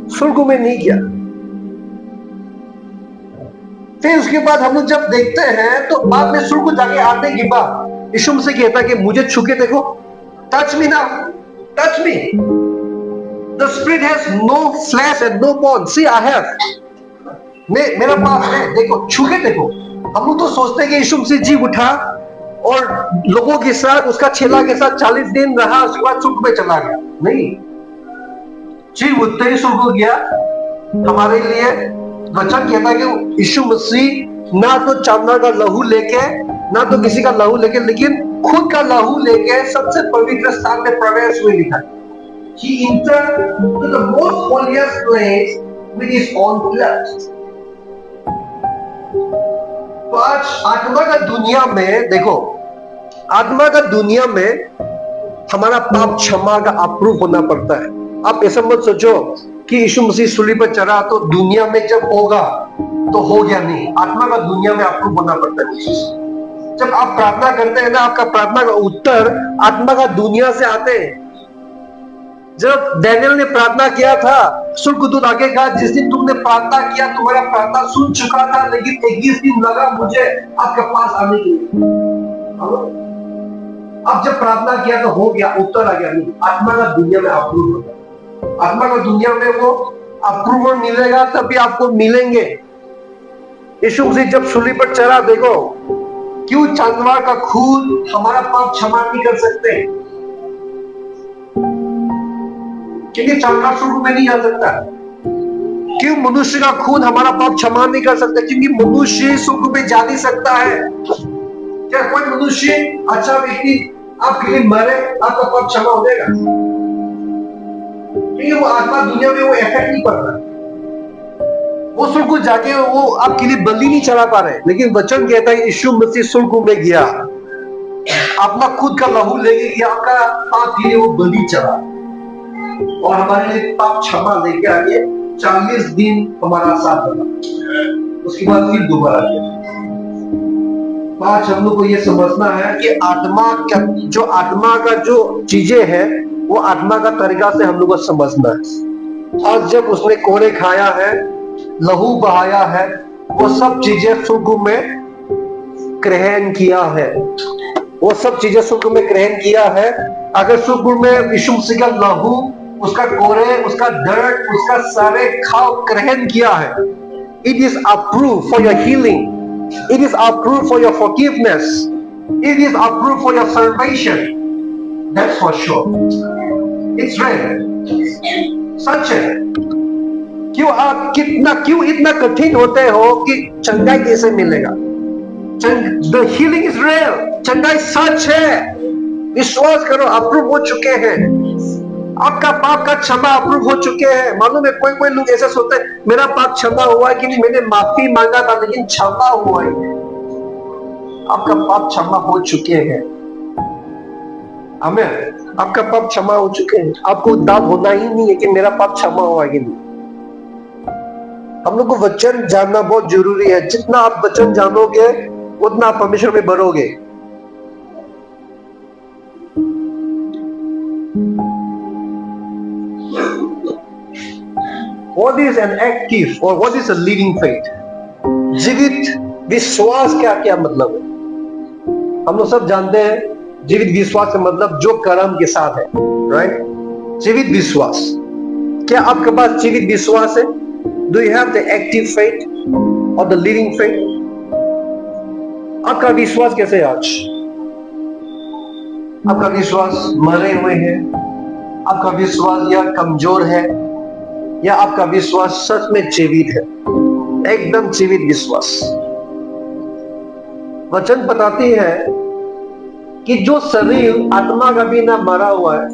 स्वर्ग में नहीं गया। फिर उसके बाद हम लोग जब देखते हैं तो बाद में स्वर्ग को जाके आने के बाद यीशु मसीह कहता है कि मुझे छू के देखो, touch me now, touch me, the spirit has no flesh and no bone, see I have, मेरा पास है, देखो, छू के देखो। हम लोग तो सोचते हैं कि यीशु मसीह जी उठा और लोगों के साथ, उसका चेला के साथ 40 दिन रहा, उसके बाद स्वर्ग में चला गया। नहीं, जी उठते ही स्वर्ग को गया। हमारे लिए वचन कहता है कि यीशु मसीह ना तो चांदना का लहू लेके, ना तो किसी का लहू लेके, लेकिन खुद का लहू लेके सबसे पवित्र स्थान में प्रवेश हुए लिखा। He entered to the most holiest place with his own blood. तो आज आत्मा का दुनिया में देखो, आत्मा का दुनिया में हमारा पाप क्षमा का अप्रूव होना पड़ता है। आप ऐसा मत सोचो कि यीशु मसीह सूली पर चढ़ा तो दुनिया में जब होगा तो हो गया, नहीं, आत्मा का दुनिया में अप्रूव होना पड़ता है। जब आप प्रार्थना करते हैं ना, आपका प्रार्थना का उत्तर आत्मा का दुनिया से आते हैं। जब डैनियल ने प्रार्थना किया था, स्वर्गदूत आगे कहा जिस दिन तुमने प्रार्थना किया तुम्हारा प्रार्थना सुन चुका था, लेकिन 21 दिन लगा मुझे आपके पास आने के लिए। अब जब प्रार्थना किया तो हो गया, उत्तर आ गया, नहीं, आत्मा का दुनिया में अप्रूव होगा। आत्मा का दुनिया में वो अप्रूवल मिलेगा तभी आपको मिलेंगे। यीशु मसीह जब सूली पर चढ़ा, देखो क्यों चांदवा का खून हमारा पाप क्षमा नहीं कर सकते, क्योंकि चांदवा स्वर्ग में नहीं जा सकता। क्यों मनुष्य का खून हमारा पाप क्षमा नहीं कर सकता, क्योंकि मनुष्य स्वर्ग में जा नहीं सकता है। क्या कोई मनुष्य अच्छा व्यक्ति आपके लिए मरे, आपका पाप क्षमा हो जाएगा? क्योंकि वो आत्मा दुनिया में वो इफेक्ट नहीं पड़ रहा, वो स्वर्ग को जाके वो आपके लिए बलि नहीं चढ़ा पा रहे। लेकिन वचन कहता है यीशु मसीह स्वर्ग में गया, अपना खुद का लहू लेके गया, आपका पाप के लिए वो बलि चढ़ा और हमारे लिए पाप क्षमा लेके आगे 40 दिन हमारा साथ बना, उसके बाद फिर दोबारा किया। आज हम लोग को ये समझना है कि आत्मा का जो चीजें हैं वो आत्मा का तरीका से हम लोग को समझना है। और जब उसने कोड़े खाया है, लहू बहाया है, वो सब चीजें स्वर्ग में ग्रहण किया है, वो सब चीजें स्वर्ग में ग्रहण किया है। अगर स्वर्ग में यीशु मसीह का लहू, उसका कोड़े, उसका दर्द, उसका सारे खाव ग्रहण किया है, it is approve for your healing, it is approved for your forgiveness, it is approved for your salvation, that's for sure, it's real, सच है। क्यों इतना कठिन होते हो कि चंगाई कैसे मिलेगा? The healing is real, चंगाई सच है, विश्वास करो, अप्रूव हो चुके हैं, आपका पाप का क्षमा अप्रूव हो चुके हैं। मालूम है कोई लोग ऐसा सोचते हैं मेरा पाप क्षमा हुआ है कि नहीं, मैंने माफी मांगा था लेकिन क्षमा हुआ है। आपका पाप क्षमा हो चुके हैं, आमीन, आपका पाप क्षमा हो चुके हैं। आपको दाद होना ही नहीं है कि मेरा पाप क्षमा हुआ कि नहीं। हम लोग को वचन जानना बहुत जरूरी है। जितना आप वचन जानोगे उतना आप परमेश्वर में बढ़ोगे। What is an active or what is a living faith? जीवित विश्वास क्या क्या मतलब है? हम लोग सब जानते हैं जीवित विश्वास का मतलब जो कर्म के साथ है, राइट? जीवित विश्वास, क्या आपके पास जीवित विश्वास है? Do you have the active faith or the living faith? आपका विश्वास कैसे है आज? आपका विश्वास मरे हुए है? आपका विश्वास या कमजोर है, या आपका विश्वास सच में जीवित है, एकदम जीवित विश्वास? वचन बताती है कि जो शरीर आत्मा का बिना मरा हुआ है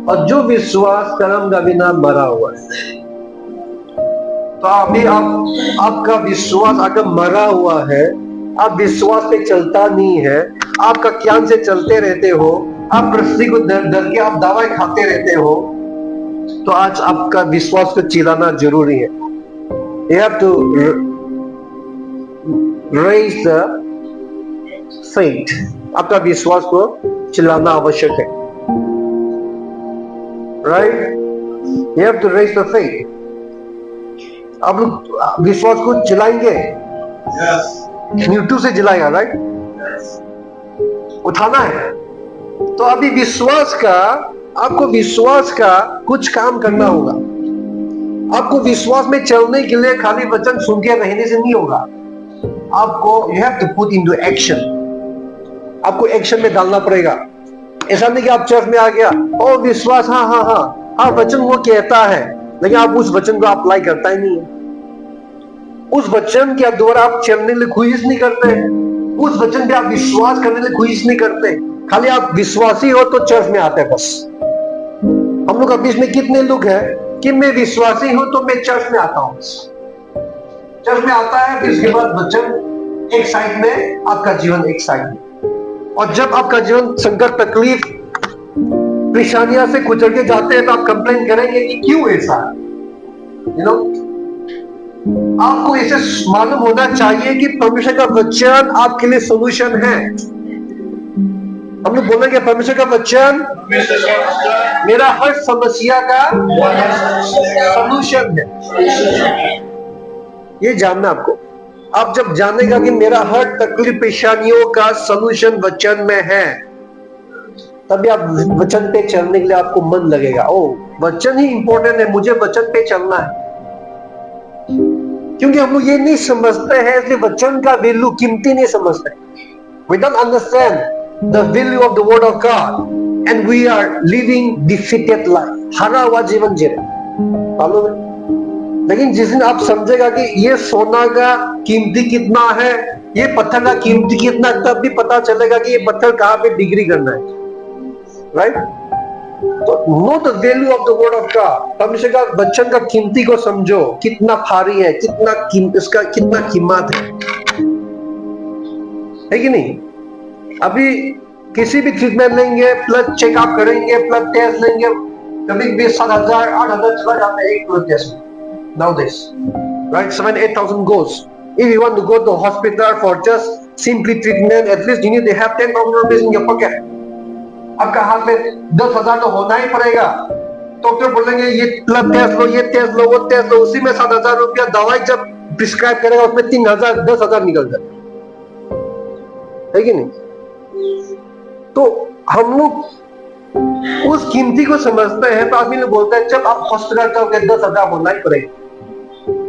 और जो विश्वास कर्म का बिना मरा हुआ है। तो अभी आपका विश्वास अगर मरा हुआ है, आप विश्वास पे चलता नहीं है, आपका ज्ञान से चलते रहते हो, आप रस्सी को डर के आप दवाई खाते रहते हो, तो आज आपका विश्वास को चिराना जरूरी है। You have to raise the faith. आपका विश्वास को चिल्लाना आवश्यक है, right? You have to raise the faith. आप लोग विश्वास को चिल्लाएंगे, यूट्यूब से चिल्लाएगा, राइट? उठाना है। तो अभी विश्वास का, आपको विश्वास का कुछ काम करना होगा। आपको विश्वास में चलने के लिए खाली वचन सुन के रहने से नहीं होगा। आपको you have to put into action, आपको एक्शन में डालना पड़ेगा। ऐसा नहीं कि आप चर्च में आ गया और विश्वास, हाँ हाँ हाँ हाँ वचन वो कहता है, लेकिन आप उस वचन को अप्लाई करता ही नहीं है। उस वचन के द्वारा आप चलने के लिए कोशिश नहीं करते, उस वचन पे आप विश्वास करने के लिए कोशिश नहीं करते। खाली आप विश्वासी हो तो चर्च में आते हैं बस। हम लोग अभी इसमें कितने लोग हैं कि मैं विश्वासी हूं तो मैं चर्च में आता हूं, चर्च में आता है, फिर उसके बाद वचन एक साइड में, आपका जीवन एक साइड में। और जब आपका जीवन संकट, तकलीफ, परेशानियां से गुजर के जाते हैं तो आप कंप्लेन करेंगे कि क्यों ऐसा, यू नो। आपको इसे मालूम होना चाहिए कि परमेश्वर का वचन आपके लिए सोल्यूशन है। हम लोग बोलेंगे परमेश्वर का वचन मेरा हर समस्या का सोल्यूशन है। ये जानना आपको। आप जब जानेगा कि मेरा हर तकलीफ परेशानियों का सोल्यूशन वचन में है, तभी आप वचन पे चलने के लिए आपको मन लगेगा। ओ, वचन ही इंपॉर्टेंट है, मुझे वचन पे चलना है। क्योंकि हम लोग ये नहीं समझते हैं, इसलिए वचन का वैल्यू, कीमती नहीं समझते। We don't understand the value of the word of God and we are living defeated life, हारा हुआ जीवन जी रहे, मालूम है? लेकिन जिस दिन आप समझेगा कि ये सोना का कीमती कितना है, ये पत्थर का कीमती कितना, तब भी पता चलेगा कि ये पत्थर कहाँ पे डिग्री करना है, राइट? तो know the value of the word of God, परमेश्वर का वचन का कीमती को समझो, कितना भारी है, कितना इसका कितना कीमत है कि नहीं? अभी किसी भी ट्रीटमेंट लेंगे, ब्लड चेकअप करेंगे, ब्लड टेस्ट लेंगे, कभी भी 7,000 8,000 चला जाता है एक blood test nowadays, right? 7,000-8,000 goes. If you want to go to hospital for just simply treatment, at least you need to have 10,000 rupees in your pocket. आपका हाथ में 10,000 तो होना ही पड़ेगा। डॉक्टर बोलेंगे ये ब्लड टेस्ट लो, ये टेस्ट लो, वो टेस्ट लो, उसी में 7,000 रुपया। दवाई जब प्रिस्क्राइब करेगा उसमें 3,000 10,000 निकल जाए, है कि नहीं? तो हम लोग उस कीमती को समझते हैं, तो आदमी लोग बोलते हैं जब आप हॉस्पिटल जाओगे 10,000 होना ही पड़ेगा।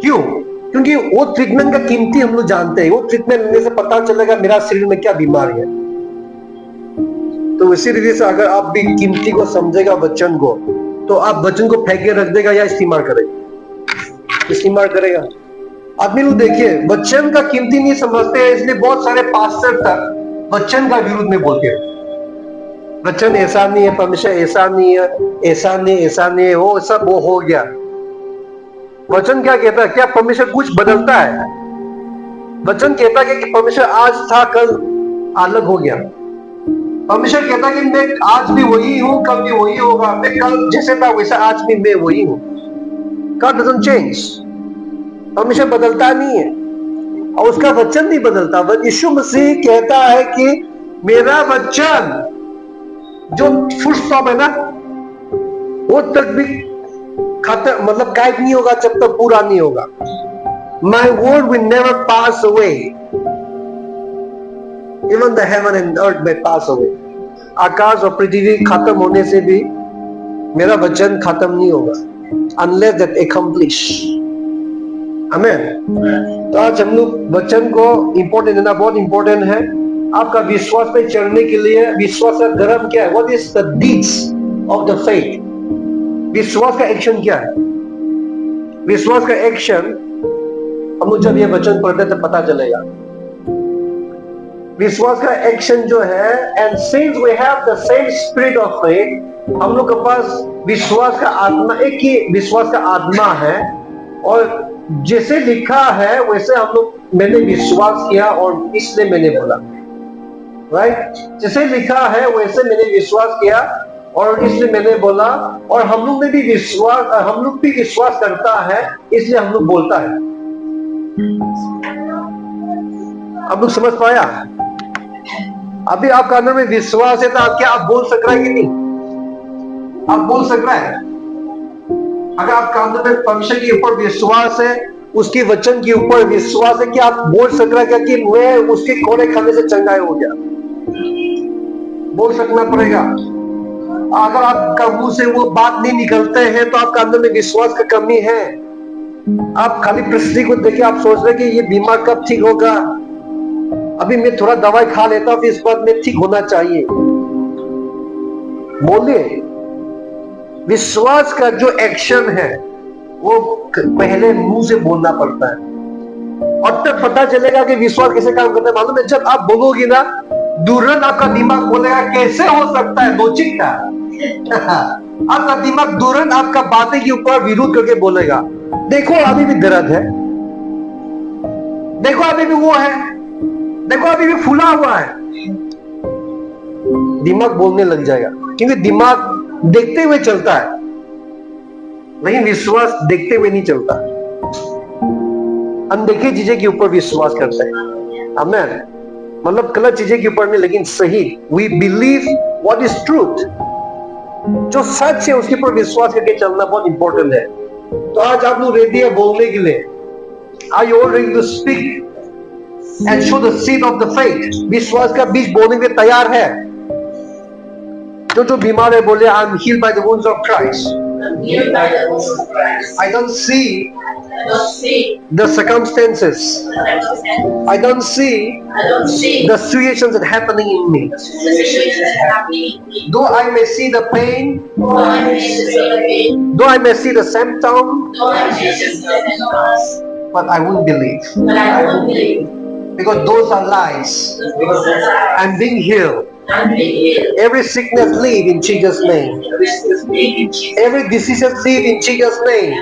क्यों? क्योंकि वो ट्रीटमेंट का कीमती हम लोग जानते हैं। वो ट्रीटमेंट लेने से पता चलेगा मेरा शरीर में क्या बीमारी है। तो इसी रीति से अगर आप भी कीमती को समझेगा वचन को, तो आप वचन को फेंक के रख देगा या इस्तेमाल करेगा? इस्तेमाल करेगा। आदमी लोग देखिए वचन का कीमती नहीं समझते हैं, इसलिए बहुत सारे पास्टर तक वचन का विरोध में बोलते हैं। वचन ऐसा नहीं है, परमेश्वर ऐसा नहीं है, ऐसा नहीं, ऐसा नहीं है, वो सब वो हो गया। वचन क्या कहता है? क्या परमेश्वर कुछ बदलता है? वचन कहता है कि परमेश्वर आज था कल अलग हो गया। परमेश्वर कहता है कि मैं आज भी वही हूं, कल भी वही होगा, मैं कल जैसे था वैसा आज भी मैं वही हूं। God doesn't change. परमेश्वर बदलता नहीं है और उसका वचन नहीं बदलता। यीशु मसीह कहता है कि मेरा वचन जो फुल स्टॉप है ना, वो तक भी खत्म, मतलब गायब नहीं होगा जब तक पूरा नहीं होगा। My word will never pass away. Even the heaven and earth may pass away. आकाश और पृथ्वी खत्म होने से भी मेरा वचन खत्म नहीं होगा, unless that accomplish. आमेन। तो आज हम लोग वचन को इंपॉर्टेंट देना बहुत इंपॉर्टेंट है। आपका विश्वास पे चढ़ने के लिए विश्वास का धर्म क्या है? What is the deeds of the faith? विश्वास का एक्शन क्या है? विश्वास का एक्शन हम लोग जब ये वचन पढ़ते तो पता चलेगा। विश्वास का एक्शन जो है, and since we have the same spirit of faith, हम लोग के पास विश्वास का आत्मा, एक ही विश्वास का आत्मा है, और जैसे लिखा है वैसे हम लोग, मैंने विश्वास किया और इसलिए मैंने बोला, राइट? जैसे लिखा है वैसे मैंने विश्वास किया और इसलिए मैंने बोला, और हम लोग भी विश्वास करता है इसलिए हम लोग बोलता है। आप लोग समझ पाया? अभी आपका अंदर में विश्वास है तो आप क्या आप बोल सक रहा है कि नहीं? आप बोल सक रहा है? अगर आपका अंदर में परमेश्वर के ऊपर विश्वास है, उसके वचन के ऊपर विश्वास है, कि आप बोल सक रहा है क्या कि मैं उसके कोड़े खाने से चंगा हो गया? बोल सकना पड़ेगा। अगर आपका मुंह से वो बात नहीं निकलते हैं तो आपका अंदर में विश्वास का कमी है। आप खाली परिस्थिति को देखे आप सोच रहे कि ये बीमार कब ठीक होगा, अभी मैं थोड़ा दवाई खा लेता हूं, इस बात में ठीक होना चाहिए। बोलिए, विश्वास का जो एक्शन है वो पहले मुंह से बोलना पड़ता है, और तब पता चलेगा कि विश्वास कैसे काम करता है। मालूम है, जब आप बोलोगी ना, तुरंत आपका दिमाग बोलेगा कैसे हो सकता है, लॉजिक का आपका दिमाग तुरंत आपका बातें के ऊपर विरोध करके बोलेगा। देखो अभी भी दर्द है, देखो अभी भी वो है, देखो अभी भी फूला हुआ है। दिमाग बोलने लग जाएगा, क्योंकि दिमाग देखते हुए चलता है, लेकिन विश्वास देखते हुए नहीं चलता। अनदेखी चीजें के ऊपर विश्वास करते हैं। आमेन। मतलब गलत चीजें के ऊपर नहीं, लेकिन सही। We believe what is truth, जो सच है उसके ऊपर विश्वास करके चलना बहुत इंपॉर्टेंट है। तो आज आप लोग रेडी है बोलने के लिए? Are you all ready to speak and show the seed of the faith? विश्वास का बीज बोलने के लिए तैयार है? जो बीमार है बोले, I am heeled by the wounds of Christ. I don't see the circumstances. I don't see the situations that are happening in me. Though I may see the pain, though I may see the symptom, but I won't believe. Because those are lies. I'm being healed. Every sickness leave in Jesus' name. Every disease leave in Jesus' name.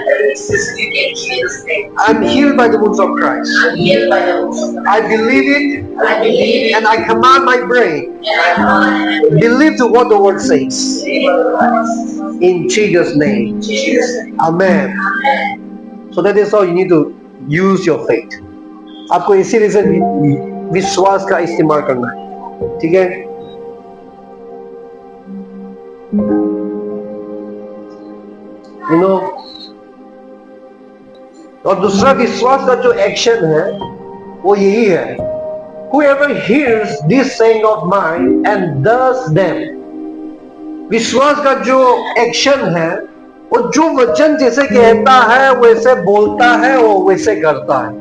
I'm healed by the wounds of Christ. I believe it, and I command my brain believe to what the word says. In Jesus' name. Amen. So that is how you need to use your faith. आपको इसी रीजन विश्वास का इस्तेमाल करना है, ठीक है? You know, और दूसरा विश्वास का जो एक्शन है वो यही है, whoever hears this saying of mine and does them. विश्वास का जो एक्शन है वो जो वचन जैसे कहता है वैसे बोलता है और वैसे करता है।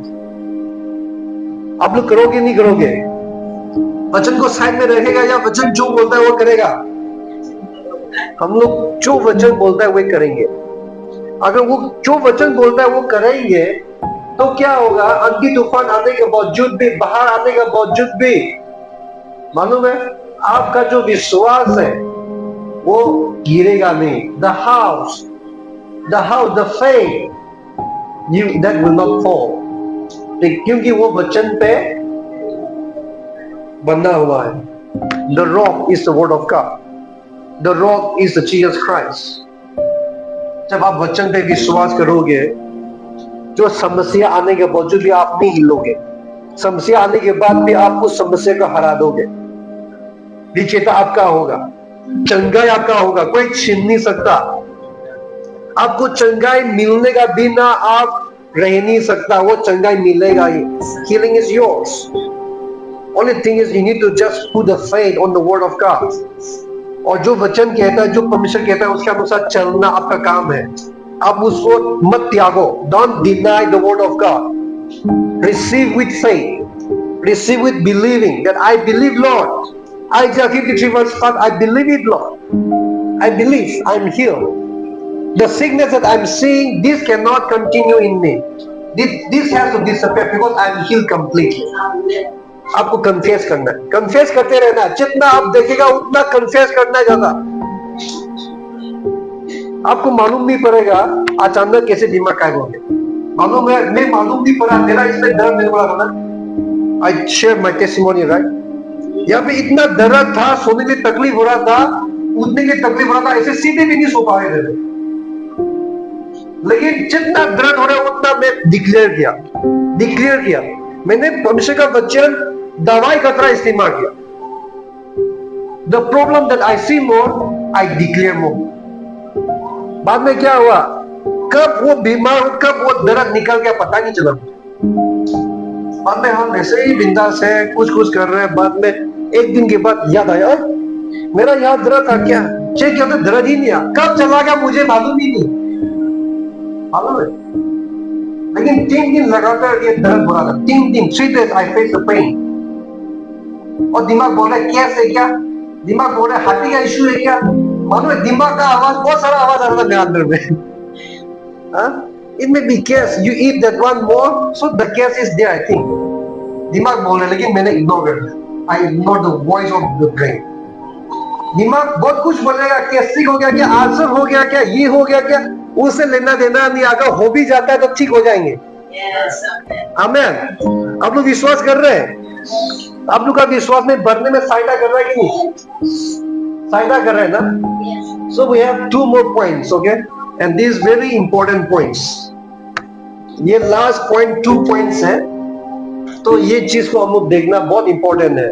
आप लोग करोगे नहीं करोगे? वचन को साइड में रखेगा या वचन जो बोलता है वो करेगा? हम लोग जो वचन बोलता है वही करेंगे। अगर वो जो वचन बोलता है वो करेंगे तो क्या होगा? आंधी तूफान आने के बावजूद भी, बाहर आने के बावजूद भी, मालूम है आपका जो विश्वास है वो गिरेगा नहीं। The house, the faith, that will not fall. क्योंकि वो वचन पे बना हुआ है। The rock is the word of God. The rock is the Jesus Christ. जब आप वचन पे विश्वास करोगे, जो समस्या आने के बावजूद भी आप नहीं हिलोगे। समस्या आने के बाद भी आप उस समस्या को हरा दोगे। विजेता आपका होगा, चंगाई आपका होगा, कोई छीन नहीं सकता। आपको चंगाई मिलने का बिना आप रह नहीं सकता, वो चंगाई मिलेगा ही। Healing is yours. Only thing is you need to just put the faith on the word of God. और जो वचन कहता है, जो परमेश्वर कहता है, उसके अनुसार चलना आपका काम है। आप उसको मत त्यागो। Don't deny the word of God. Receive with faith. Receive with believing that I believe, Lord. Isaiah 53 verse 5, I believe it, Lord. I believe I'm healed. The sickness that I'm seeing, this cannot continue in me. This has to disappear because I'm healed completely. आपको कन्फेस करना है, कन्फेस करते रहना। जितना आप देखेगा उतना कन्फेस करना ज्यादा। आपको मालूम नहीं पड़ेगा अचानक कैसे दिमाग गायब हो गया। मालूम है, मैं मालूम नहीं पड़ा, मेरा इसमें दर्द नहीं पड़ा था। I share my testimony, right? यहाँ पे इतना दर्द था, सोने में तकलीफ हो रहा था, उठने की तकलीफ हो रहा था, ऐसे सीधे भी नहीं सो पा रहे थे। लेकिन जितना दर्द हो रहा है उतना मैं डिक्लेयर किया। मैंने परमेश्वर का वचन दवाई का तरह इस्तेमाल किया। The problem that I see more, I declare more. बाद में क्या हुआ, कब वो बीमार, कब वो दर्द निकल गया पता नहीं चला। बाद में हम ऐसे ही बिंदास है, कुछ कुछ कर रहे हैं। बाद में एक दिन के बाद याद आया, मेरा यहाँ दर्द था क्या, चेक किया तो दर्द ही नहीं आया। कब चला गया मुझे मालूम ही नहीं, मालूम है। लेकिन 3 दिन लगातार ये दर्द हो रहा था। 3 दिन 3 days I face the pain. और दिमाग बोल रहा है कैसे, क्या दिमाग बोल रहा है हाथी का इश्यू है क्या, मालूम है। दिमाग का आवाज, बहुत सारा आवाज आ रहा था मेरे अंदर में। It may be gas, you eat that one more, so the gas is there, I think. दिमाग बोल रहा है, लेकिन मैंने इग्नोर कर दिया। I ignore the voice of the brain. दिमाग बहुत कुछ बोलेगा, गैस्ट्रिक हो गया क्या, आल्सर हो गया क्या, ये हो गया क्या, उससे लेना देना नहीं। अगर हो भी जाता है तो ठीक हो जाएंगे। आमीन। आप लोग विश्वास कर रहे हैं? आप लोग का विश्वास में बढ़ने में सहायता कर रहा है कि नहीं? सहायता कर रहे हैं ना? So we have 2 more points, okay? And these very important points. ये लास्ट पॉइंट 2 पॉइंट्स है, तो ये चीज को हम लोग देखना बहुत इंपॉर्टेंट है।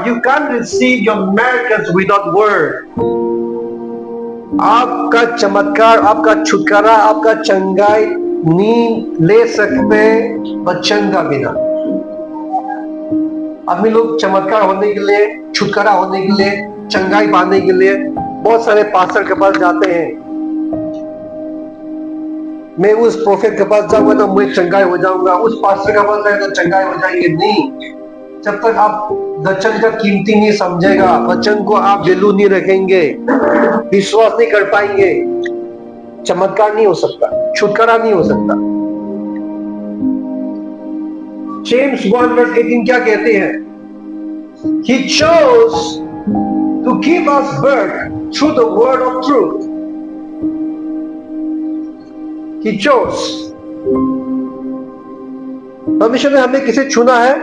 You can't receive your miracles without word. आपका चमत्कार, आपका छुटकारा, आपका चंगाई नहीं ले सकते वचन का बिना। आदमी लोग चमत्कार होने के लिए, छुटकारा होने के लिए, चंगाई पाने के लिए बहुत सारे पास्टर के पास जाते हैं। मैं उस प्रोफेट के पास जाऊंगा तो मैं चंगाई हो जाऊंगा, उस पास्टर के पास जाएगा तो चंगाई हो जाएंगे। नहीं, जब तक आप वचन का कीमती नहीं समझेगा, वचन को आप वैल्यू नहीं रखेंगे, विश्वास नहीं कर पाएंगे, चमत्कार नहीं हो सकता, छुटकारा नहीं हो सकता। जेम्स 1:18 क्या कहते हैं? He chose to give us birth through the word of truth. He chose. परमेश्वर ने हमें किसे चुना है?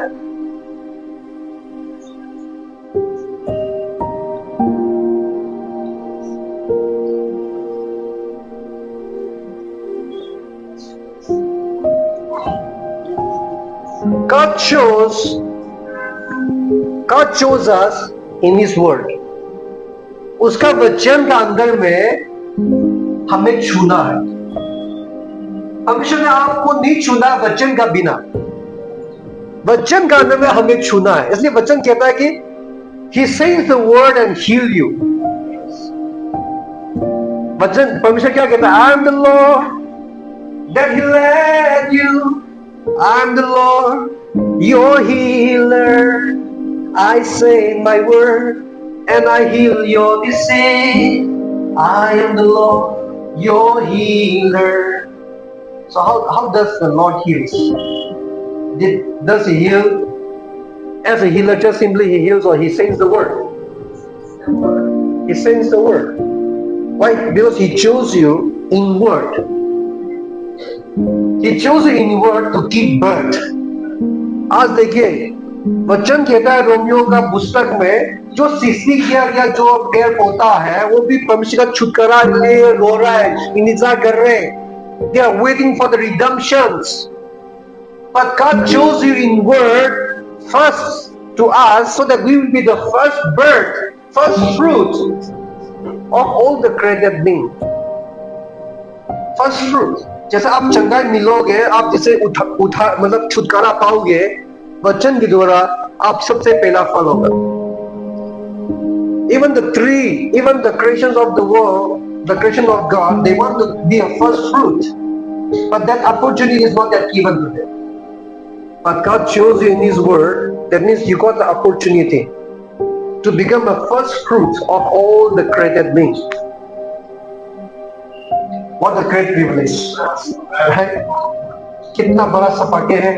God chose us in His word. उसका वचन का अंदर में हमें चुना है। परमेश्वर ने आपको नहीं चुना वचन का बिना, वचन का अंदर में हमें चुना है। इसलिए वचन कहता है कि He sends the word and heal you. वचन परमेश्वर क्या कहता है? I am the Lord that healed you. I am the Lord your healer. I say my word and I heal your disease. I am the Lord your healer. So how does the Lord heal? Does He heal as a healer? Just simply He heals, or He sends the word? He sends the word. Why? Because He chose you in word. He chose you in word to give birth. आज देखिए वचन कहता है रोमियो का पुस्तक में, जो सृष्टि किया गया जो पेड़ पौधा है वो भी परमेश्वर का छुटकारा लिए रो रहा है, इंतजार कर रहे हैं। They are waiting for the redemptions. But God chose you in word first to us so that we will be the first birth, first fruit of all the created beings. First fruit. जैसे आप चंगाई मिलोगे, आप जैसे उठा मतलब छुटकारा पाओगे वचन के द्वारा, आप सबसे पहला फल होगा। Even the tree, even the creations of the world, the creation of God, they want to be a first fruit, but that opportunity is not yet given to them. But God chose you in His word. That means you got the opportunity to become a first fruit of all the created beings. What a great privilege, right? कितना बड़ा सौभाग्य है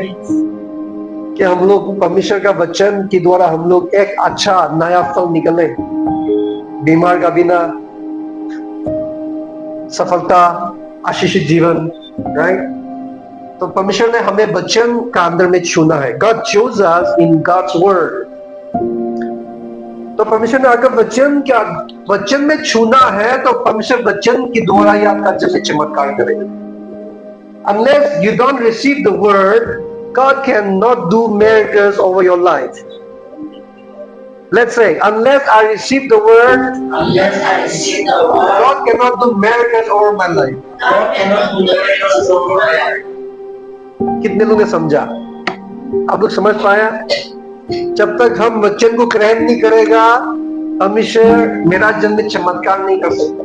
कि हम लोग परमेश्वर का वचन के द्वारा हम लोग एक अच्छा नया फल निकले, बीमार का बिना, सफलता, आशीषित जीवन, राइट? तो परमेश्वर ने हमें वचन का अंदर में चुना है। God chose us in God's word. तो परमेश्वर ने अगर वचन में चुना है तो परमेश्वर वचन के द्वारा ही आपका जैसे चमत्कार करेगा। Unless you don't receive the word, God cannot do miracles over your life. Let's say, unless I receive the word, Unless I receive the word, God cannot do miracles over my life. God cannot do miracles over my life. कितने लोगों ने समझा? आप लोग समझ पाया? जब तक हम वचन को ग्रहण नहीं करेगा, परमेश्वर मेरा जन्म में चमत्कार नहीं कर सकता।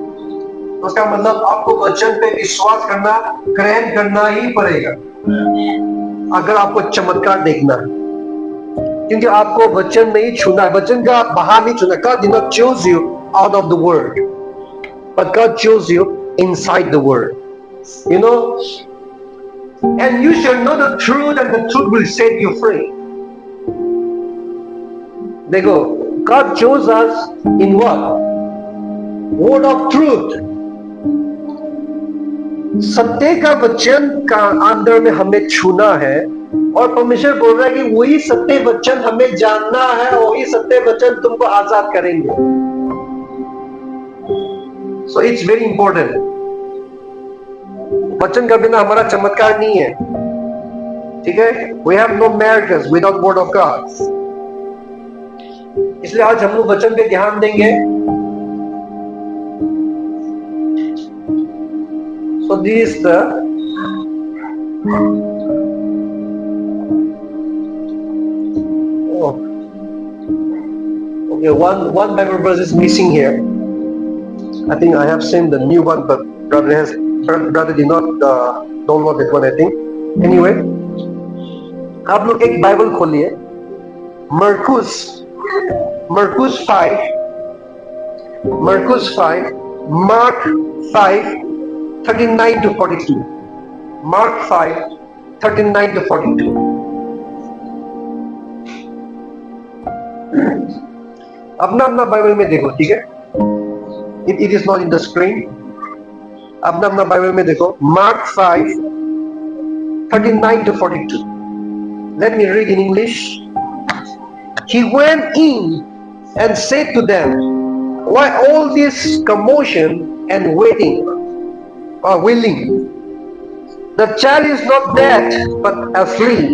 उसका मतलब आपको वचन पे विश्वास करना, ग्रहण करना ही पड़ेगा अगर आपको चमत्कार देखना है। क्योंकि आपको वचन नहीं छूना है, वचन का बाहर नहीं छूना। God did not choose you out of the word, but God chose you inside the word. You know, and you shall know the truth, and the truth will set you free. देखो, God chose us in what? Word of truth. सत्य का वचन का अंदर में हमें छूना है, और परमेश्वर बोल रहा है कि वही सत्य वचन हमें जानना है, और वही सत्य वचन तुमको आजाद करेंगे। So it's very important. वचन का बिना हमारा चमत्कार नहीं है, ठीक है? We have no miracles without word of God. इसलिए आज हम लोग वचन पे ध्यान देंगे। So this is the okay, one Bible verse is missing here. I think I have sent the new one, but brother did not download that one, I think. Anyway, आप लोग एक बाइबल खोलिए, Markus 5, Mark 5, 39 to 42. Mark 5, 39 to 42. अपना बाइबल में देखो, ठीक है? It is not in the screen. अपना बाइबल में देखो, Mark 5, 39 to 42. Let me read in English. He went in and said to them, "Why all this commotion and wailing? The child is not dead, but asleep."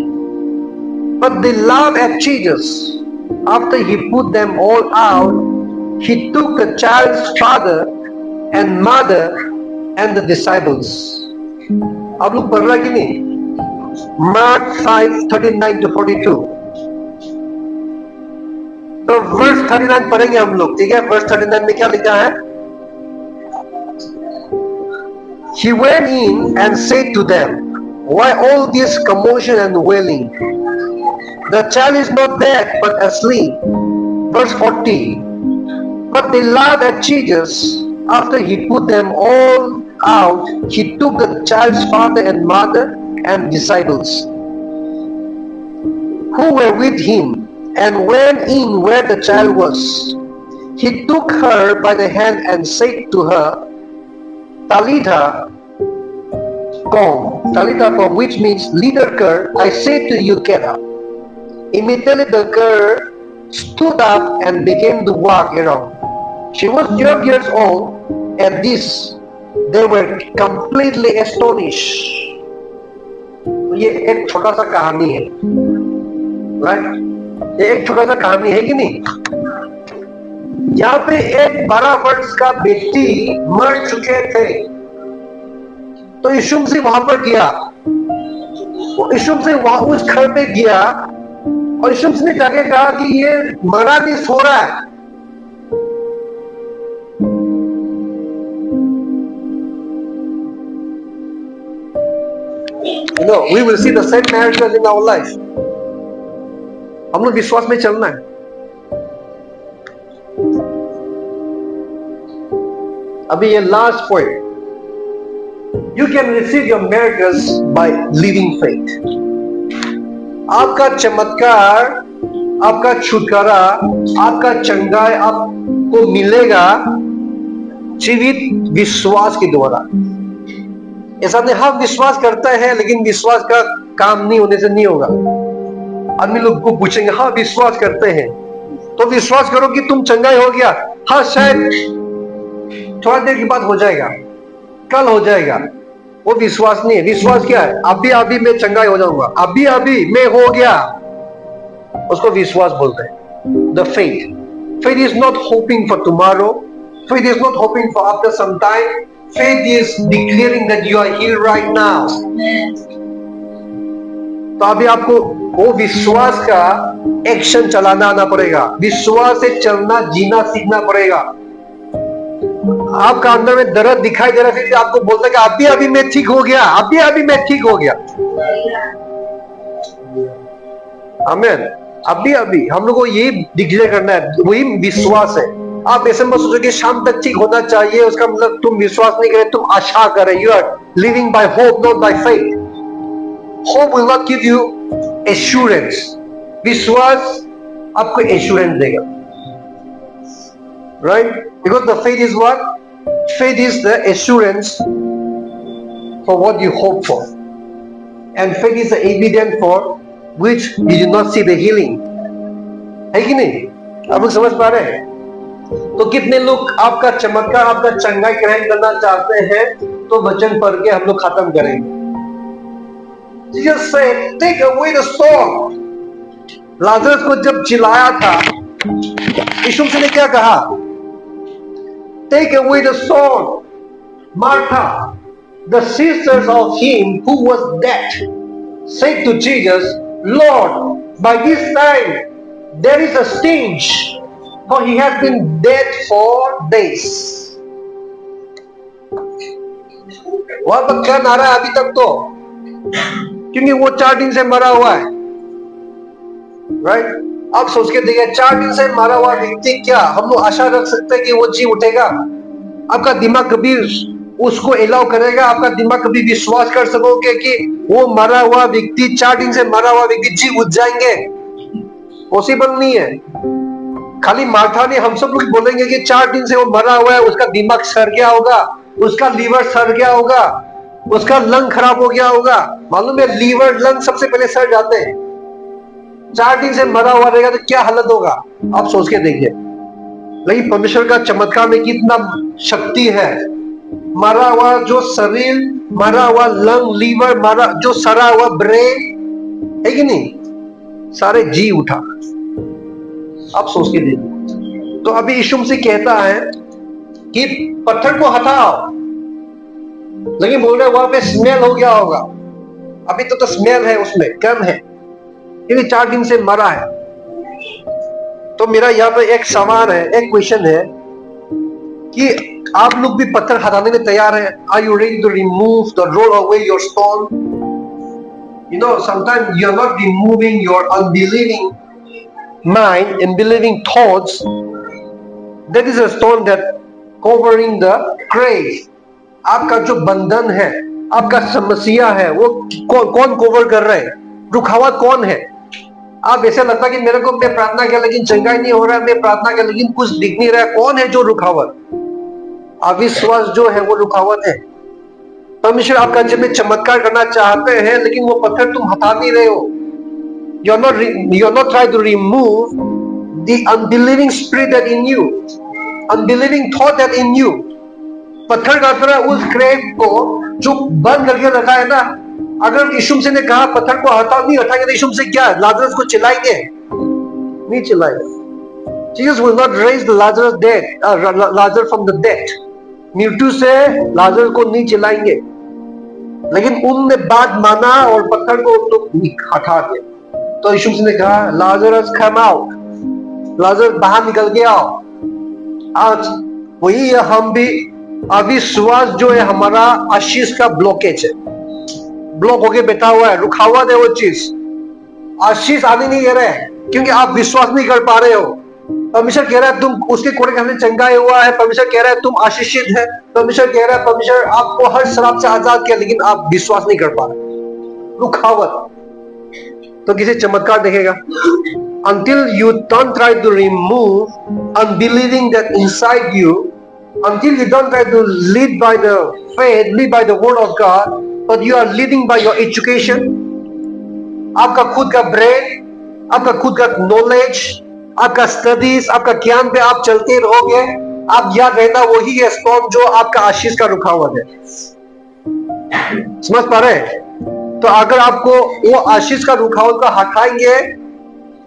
But they laughed at Jesus. After he put them all out, he took the child's father and mother and the disciples. आप लोग पढ़ रहा कि नहीं? Mark 5, 39 to 42. तो वर्स 39 पढ़ेंगे हम लोग, ठीक है? वर्स 39 में क्या लिखा है? He went in and said to them, "Why all this commotion and wailing? The child is not dead, but asleep." Verse 40. But they laughed at Jesus. After he put them all out, he took the child's father and mother and disciples who were with him, and went in where the child was. He took her by the hand and said to her, "Talitha Kum," which means, "Little girl, I say to you, get up." Immediately the girl stood up and began to walk around. She was 12 years old. At this, they were completely astonished. ये एक छोटा सा कहानी है, राइट? ये एक छोटा सा कहानी है कि नहीं? यहाँ पे एक 12 वर्ष का व्यक्ति मर चुके थे, तो यीशु मसीह वहां पर गया। यीशु मसीह वहां उस घर पे गया, और यीशु मसीह ने जाके कहा कि ये मरा नहीं, सो रहा है। You know, we will see the same miracles in our life. हम लोग विश्वास में चलना है। अभी ये last point, you can receive your miracles by living faith. आपका चमत्कार, आपका छुटकारा, आपका चंगाई आपको मिलेगा जीवित विश्वास के द्वारा। ऐसा नहीं हम विश्वास करते हैं, लेकिन विश्वास का काम नहीं होने से नहीं होगा। आदमी लोग को पूछेंगे, हाँ विश्वास करते हैं, तो विश्वास करो कि तुम चंगाई हो गया। हाँ शायद थोड़ा देर के बाद हो जाएगा, कल हो जाएगा, वो विश्वास नहीं है। विश्वास क्या है? अभी अभी मैं चंगाई हो जाऊंगा, अभी अभी मैं हो गया, उसको विश्वास बोलते हैं। The faith, faith is not hoping for tomorrow, faith is not hoping for after some time, faith is declaring that you are here right now. तो अभी आपको वो विश्वास का एक्शन चलाना आना पड़ेगा, विश्वास से चलना जीना सीखना पड़ेगा। आपका अंदर में दर्द दिखाई दे रहा है, फिर आपको बोलता है कि अभी अभी मैं ठीक हो गया, अभी अभी मैं ठीक हो गया। आमीन। अभी अभी हम लोग को ये डिक्लेयर करना है, वही विश्वास है। आप ऐसे मत सोचो कि शाम तक ठीक होना चाहिए, उसका मतलब तुम विश्वास नहीं करे, तुम आशा करे। You are living by hope not by faith. Hope will not give you assurance, विश्वास आपको एश्योरेंस देगा, right? Because the faith is what? Faith is the assurance for what you hope for, and faith is the evidence for which you did not see the healing. है कि नहीं? आप लोग समझ पा रहे हैं? तो कितने लोग आपका चमत्कार, आपका चंगाई ग्रहण करना चाहते हैं, तो वचन पढ़ के हम लोग खत्म करेंगे। Jesus said, take away the stone. Lazarus को जब चिल्लाया था, यीशु मसीह ने क्या कहा? Take away the stone. Martha, the sisters of him who was dead, said to Jesus, Lord, by this time there is a stench, for he has been dead 4 days. वहां पर क्या नारा है अभी तक तो? क्योंकि वो 4 दिन से मरा हुआ है, राइट? आप सोच के देखिए, 4 दिन से मरा हुआ व्यक्ति, क्या हम लोग आशा रख सकते हैं कि वो जी उठेगा? आपका दिमाग कभी उसको एलाउ करेगा? आपका दिमाग कभी विश्वास कर सकोगे कि वो मरा हुआ व्यक्ति, 4 दिन से मरा हुआ व्यक्ति जी उठ जाएंगे? पॉसिबल नहीं है। खाली मार्था ने, हम सब लोग बोलेंगे कि 4 दिन से वो मरा हुआ है, उसका दिमाग सड़ गया होगा, उसका लीवर सड़ गया होगा, उसका लंग खराब हो गया होगा। मालूम है, लीवर लंग सबसे पहले सड़ जाते हैं। 4 दिन से मरा हुआ रहेगा तो क्या हालत होगा? आप सोच के देखिए। लेकिन परमेश्वर का चमत्कार में कितना शक्ति है। मरा हुआ जो शरीर, मरा हुआ लंग, लीवर, मरा जो सड़ा हुआ ब्रेन, है कि नहीं, सारे जी उठा। आप सोच के देखिए। तो अभी यीशु मसीह कहता है कि पत्थर को हटाओ, लेकिन बोल रहे वहां पे स्मेल हो गया होगा। अभी तो स्मेल है उसमें कम है, क्योंकि 4 दिन से मरा है। तो मेरा यहाँ पे एक सवाल है, एक क्वेश्चन है कि आप लोग भी पत्थर हटाने में तैयार हैं? Are you ready to remove the roll away your stone? You know, sometimes you are not removing your unbelieving mind, unbelieving thoughts. That is a stone that covering the grave. आपका जो बंधन है, आपका समस्या है, वो कौन कवर कर रहा है? रुकावट कौन है? आप ऐसा लगता है कि मेरे को, मैं प्रार्थना किया लेकिन चंगाई नहीं हो रहा है, मैं प्रार्थना किया लेकिन कुछ दिख नहीं रहा है। कौन है जो रुकावट? अविश्वास जो है वो रुकावट है। परमेश्वर आपका जीवन में चमत्कार करना चाहते हैं, लेकिन वो पत्थर तुम हटा नहीं रहे हो। You are not trying to remove the unbelieving spirit that in you, unbelieving thought that in you. पत्थर का तरह उस ग्रेव को जो बंद करके रखा है ना, अगर यीशु मसीह ने कहा पत्थर को हटाओ, नहीं हटाएंगे तो यीशु मसीह क्या लाजरस को चिल्लाएंगे? नहीं चिल्लाएंगे। Jesus will not raise the Lazarus from the dead. मृत्यु से लाजर को नहीं चिल्लाएंगे, लेकिन उनने बात माना और पत्थर को तो हटा दिया। तो यीशु मसीह ने कहा लाजरस कम आउट, लाजर बाहर निकल के आओ। आज वही है, हम भी अविश्वास जो है हमारा आशीष का ब्लॉकेज है, ब्लॉक होके बैठा हुआ है, रुकावट है वो चीज। आशीष आने नहीं दे रहा है क्योंकि आप विश्वास नहीं कर पा रहे हो। परमेश्वर कह रहा है तुम उसके कोड़े खाने चंगाई हुआ है, परमेश्वर कह रहा है तुम आशीषित है, परमेश्वर कह रहा है परमेश्वर आपको हर शराब से आजाद किया, लेकिन आप विश्वास नहीं कर पा रहे, रुकावट। तो किसी चमत्कार देखेगा? Until you don't try to remove unbelieving that inside you, until you don't try to lead by the faith, lead by the word of God, but you are leading by your education, आपका खुद का ब्रेन, आपका खुद का नॉलेज, आपका स्टडीज, आपका ज्ञान पे आप चलते रहोगे, आप याद रहना वही है स्टोन जो आपका आशीष का रुकावट है। समझ पा रहे हैं? तो अगर आपको वो आशीष का रुखावट का हटाएंगे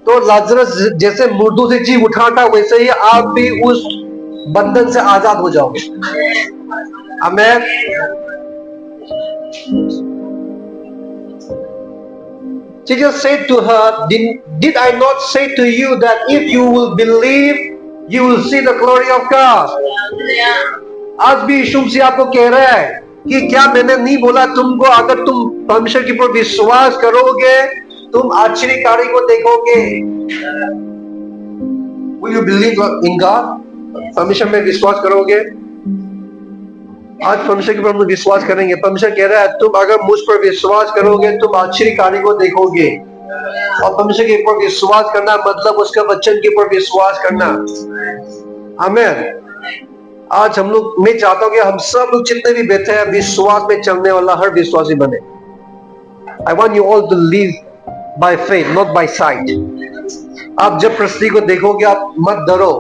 तो लाजरस जैसे मुर्दों से जी उठाता वैसे ही आप भी उस बंधन से आजाद हो जाओगे। आमीन। Jesus said to her, did I not say to you that if you will believe, you will see the glory of God? आज भी यीशु मसीह आपको कह रहा है कि क्या मैंने नहीं बोला तुमको, अगर तुम परमेश्वर के ऊपर विश्वास करोगे तुम आश्चर्य कार्य को देखोगे। Will you believe in God? परमेश्वर में विश्वास करोगे? आज परमेश्वर के ऊपर हम विश्वास करेंगे। परमेश्वर कह रहा है तुम अगर मुझ पर विश्वास करोगे तुम आश्चर्य कार्य को देखोगे। और परमेश्वर के ऊपर विश्वास करना मतलब उसका वचन के ऊपर विश्वास करना। आमीन। आज हम लोग, मैं चाहता हूं कि हम सब लोग जितने भी बैठे हैं विश्वास में चलने वाला हर विश्वासी बने। I want you all to live by faith, not by sight. आप जब परिस्थिति को देखोगे आप मत डरो,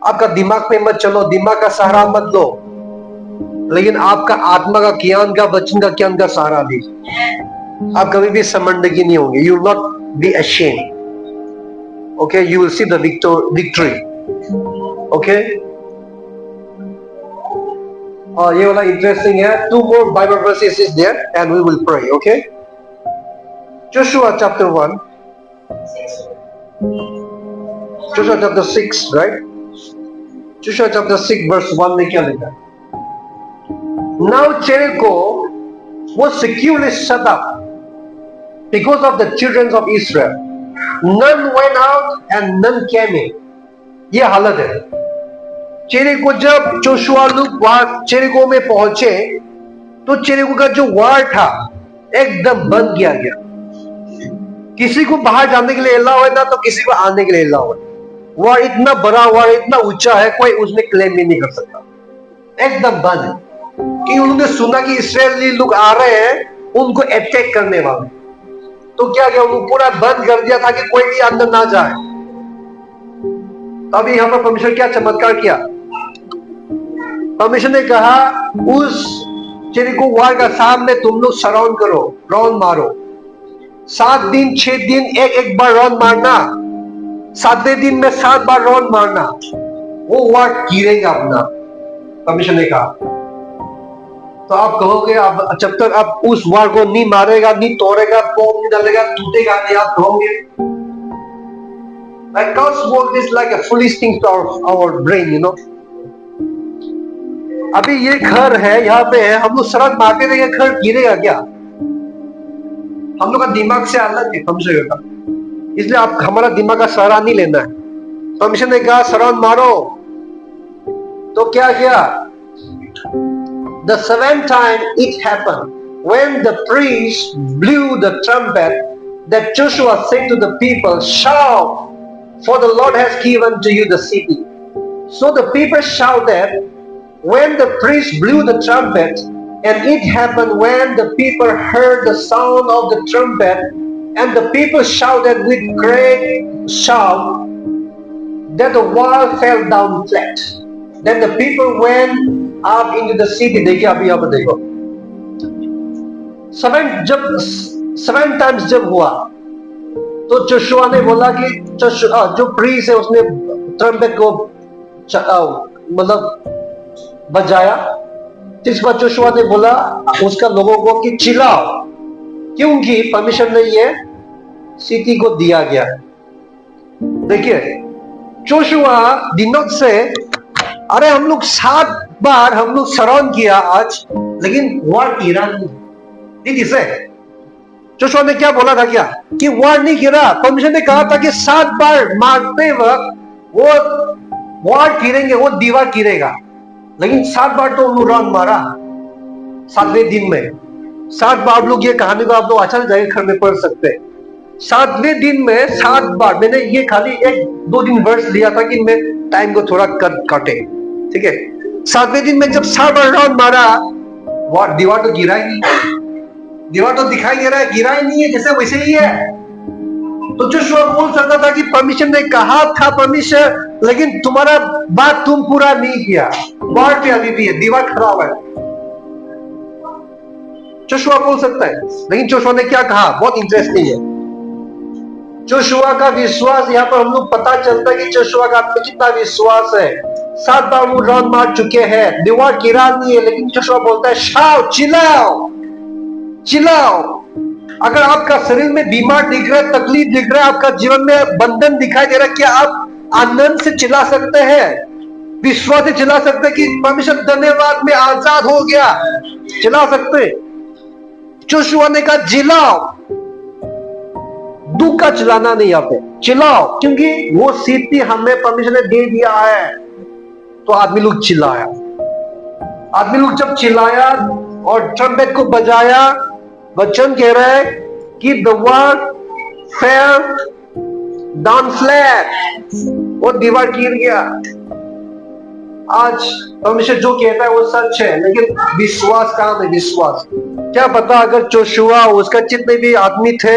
आपका दिमाग में मत चलो, दिमाग का सहारा मत लो, लेकिन आपका आत्मा का ज्ञान का वचन का ज्ञान का सहारा ली। आप कभी भी शर्मिंदगी नहीं होंगे। You will not be ashamed. Okay, you will see the victory. Okay? और ये वाला इंटरेस्टिंग है। 2 more Bible verses is there and we will pray. Okay? Joshua chapter 1. Joshua chapter 6, right? Joshua chapter 6 verse 1 में क्या लिखा है? Now Jericho was securely shut up because of the children of Israel. None went out and none came in. ये हालत है। चेरिको जब जोशुआ लोग वहां चेरिको में पहुंचे तो चेरिको का जो वार था एकदम बंद किया गया। किसी को बाहर जाने के लिए अलाउ है ना तो किसी को आने के लिए अलाउ है। वार इतना बड़ा, वार इतना ऊंचा है, कोई उसमें क्लेम भी नहीं कर सकता। एकदम बंद है कि उन्होंने सुना कि इस्राएली लोग आ रहे हैं उनको अटैक करने वाले, तो क्या किया उन्होंने पूरा बंद कर दिया था कि कोई भी अंदर ना जाए। तभी यहाँ पर परमेश्वर क्या चमत्कार किया। परमेश्वर ने कहा उस चेरिको वार का सामने तुम लोग सराउंड करो, राउंड मारो। 7 दिन 6 दिन एक बार राउंड मारना, 7वें दिन में 7 बार राउंड मारना, वो वार गिरेगा अपना। परमेश्वर ने कहा। तो आप कहोगे आप जब तक आप उस वार को नहीं मारेगा, नहीं तोड़ेगा, पोम नहीं डालेगा, टूटेगा नहीं, आप कहोगे। Like God's word is like a foolish thing to our brain, you know. अभी ये घर है, यहाँ पे है, हम लोग सड़क मारते रहेंगे, घर गिरेगा क्या? हम लोग का दिमाग से अलग है परमेश्वर का, इसलिए आप हमारा दिमाग का सहारा नहीं लेना है। परमेश्वर ने कहा सराउंड मारो, तो क्या किया? The 7th time it happened when the priest blew the trumpet that Joshua said to the people, shout, for the Lord has given to you the city. So the people shouted when the priest blew the trumpet, and it happened when the people heard the sound of the trumpet, and the people shouted with great shout, that the wall fell down flat. Then the people went up into the city. देखिए अभी यहाँ पर देखो, 7 times जब हुआ तो जोशुआ ने बोला कि जो प्रीस्ट है उसने ट्रम्पेट को मतलब बजाया। इस बार जोशुआ ने बोला उसका लोगों को कि चिल्लाओ, क्योंकि परमिशन ने ये सिटी को दिया गया है। देखिए जोशुआ दिनों से अरे हम लोग 7 बार हम लोग सराउंड किया आज, लेकिन वार गिरा नहीं। जोशुआ ने क्या बोला था क्या कि वार नहीं गिरा। परमेश्वर ने कहा था कि 7 बार मारते वक्त वो वार गिरेंगे, वो दीवार गिरेगा, लेकिन 7 बार तो उन्होंने राउंड मारा 7वें दिन में। 7 बार लोग ये कहानी को आप लोग अच्छा जाएगा घर में पढ़ सकते हैं। 7वें दिन में 7 बार, मैंने ये खाली 1-2 दिन वर्ष लिया था कि मैं टाइम को थोड़ा काटे, ठीक है। 7वें दिन में जब 7 बार राउंड मारा, दीवार तो गिरा ही नहीं, दीवार तो दिखाई दे रहा है, गिरा ही नहीं है, जैसे वैसे ही है। तो जोशुआ बोल सकता था कि परमेश्वर ने कहा था परमेश्वर, लेकिन तुम्हारा बात तुम पूरा नहीं किया, वार पे अभी भी है, दीवार खराब है। जोशुआ बोल सकता है, लेकिन जोशुआ ने क्या कहा बहुत इंटरेस्टिंग है। जोशुआ का विश्वास, यहाँ पर हम लोग पता चलता है कि जोशुआ का आत्मा कितना विश्वास है। 7 बार वो राउंड मार चुके हैं, दीवार गिरा नहीं है, लेकिन जोशुआ बोलता है शाओ, चिल्लाओ चिल्लाओ। अगर आपका शरीर में बीमार दिख रहा है, तकलीफ दिख रहा है, आपका जीवन में बंधन दिखाई दे रहा है, क्या आप आनंद से चिल्ला सकते हैं, विश्वास से चिल्ला सकते हैं कि परमेश्वर धन्यवाद में आजाद हो गया, चिल्ला सकते। जोशुआ ने कहा चिल्लाओ, दुख का चिल्लाना नहीं, यहाँ पे चिल्लाओ, क्योंकि वो सिद्धि हमें परमेश्वर ने दे दिया है। तो आदमी लोग चिल्लाया, आदमी लोग जब चिल्लाया और ट्रम्पेट को बजाया, वचन कह रहा है कि the word fell down flat, वो दीवार गिर गया। आज परमेश्वर जो कहता है वो सच है, लेकिन विश्वास कहां है? विश्वास क्या पता अगर जोशुआ उसका जितने भी आदमी थे,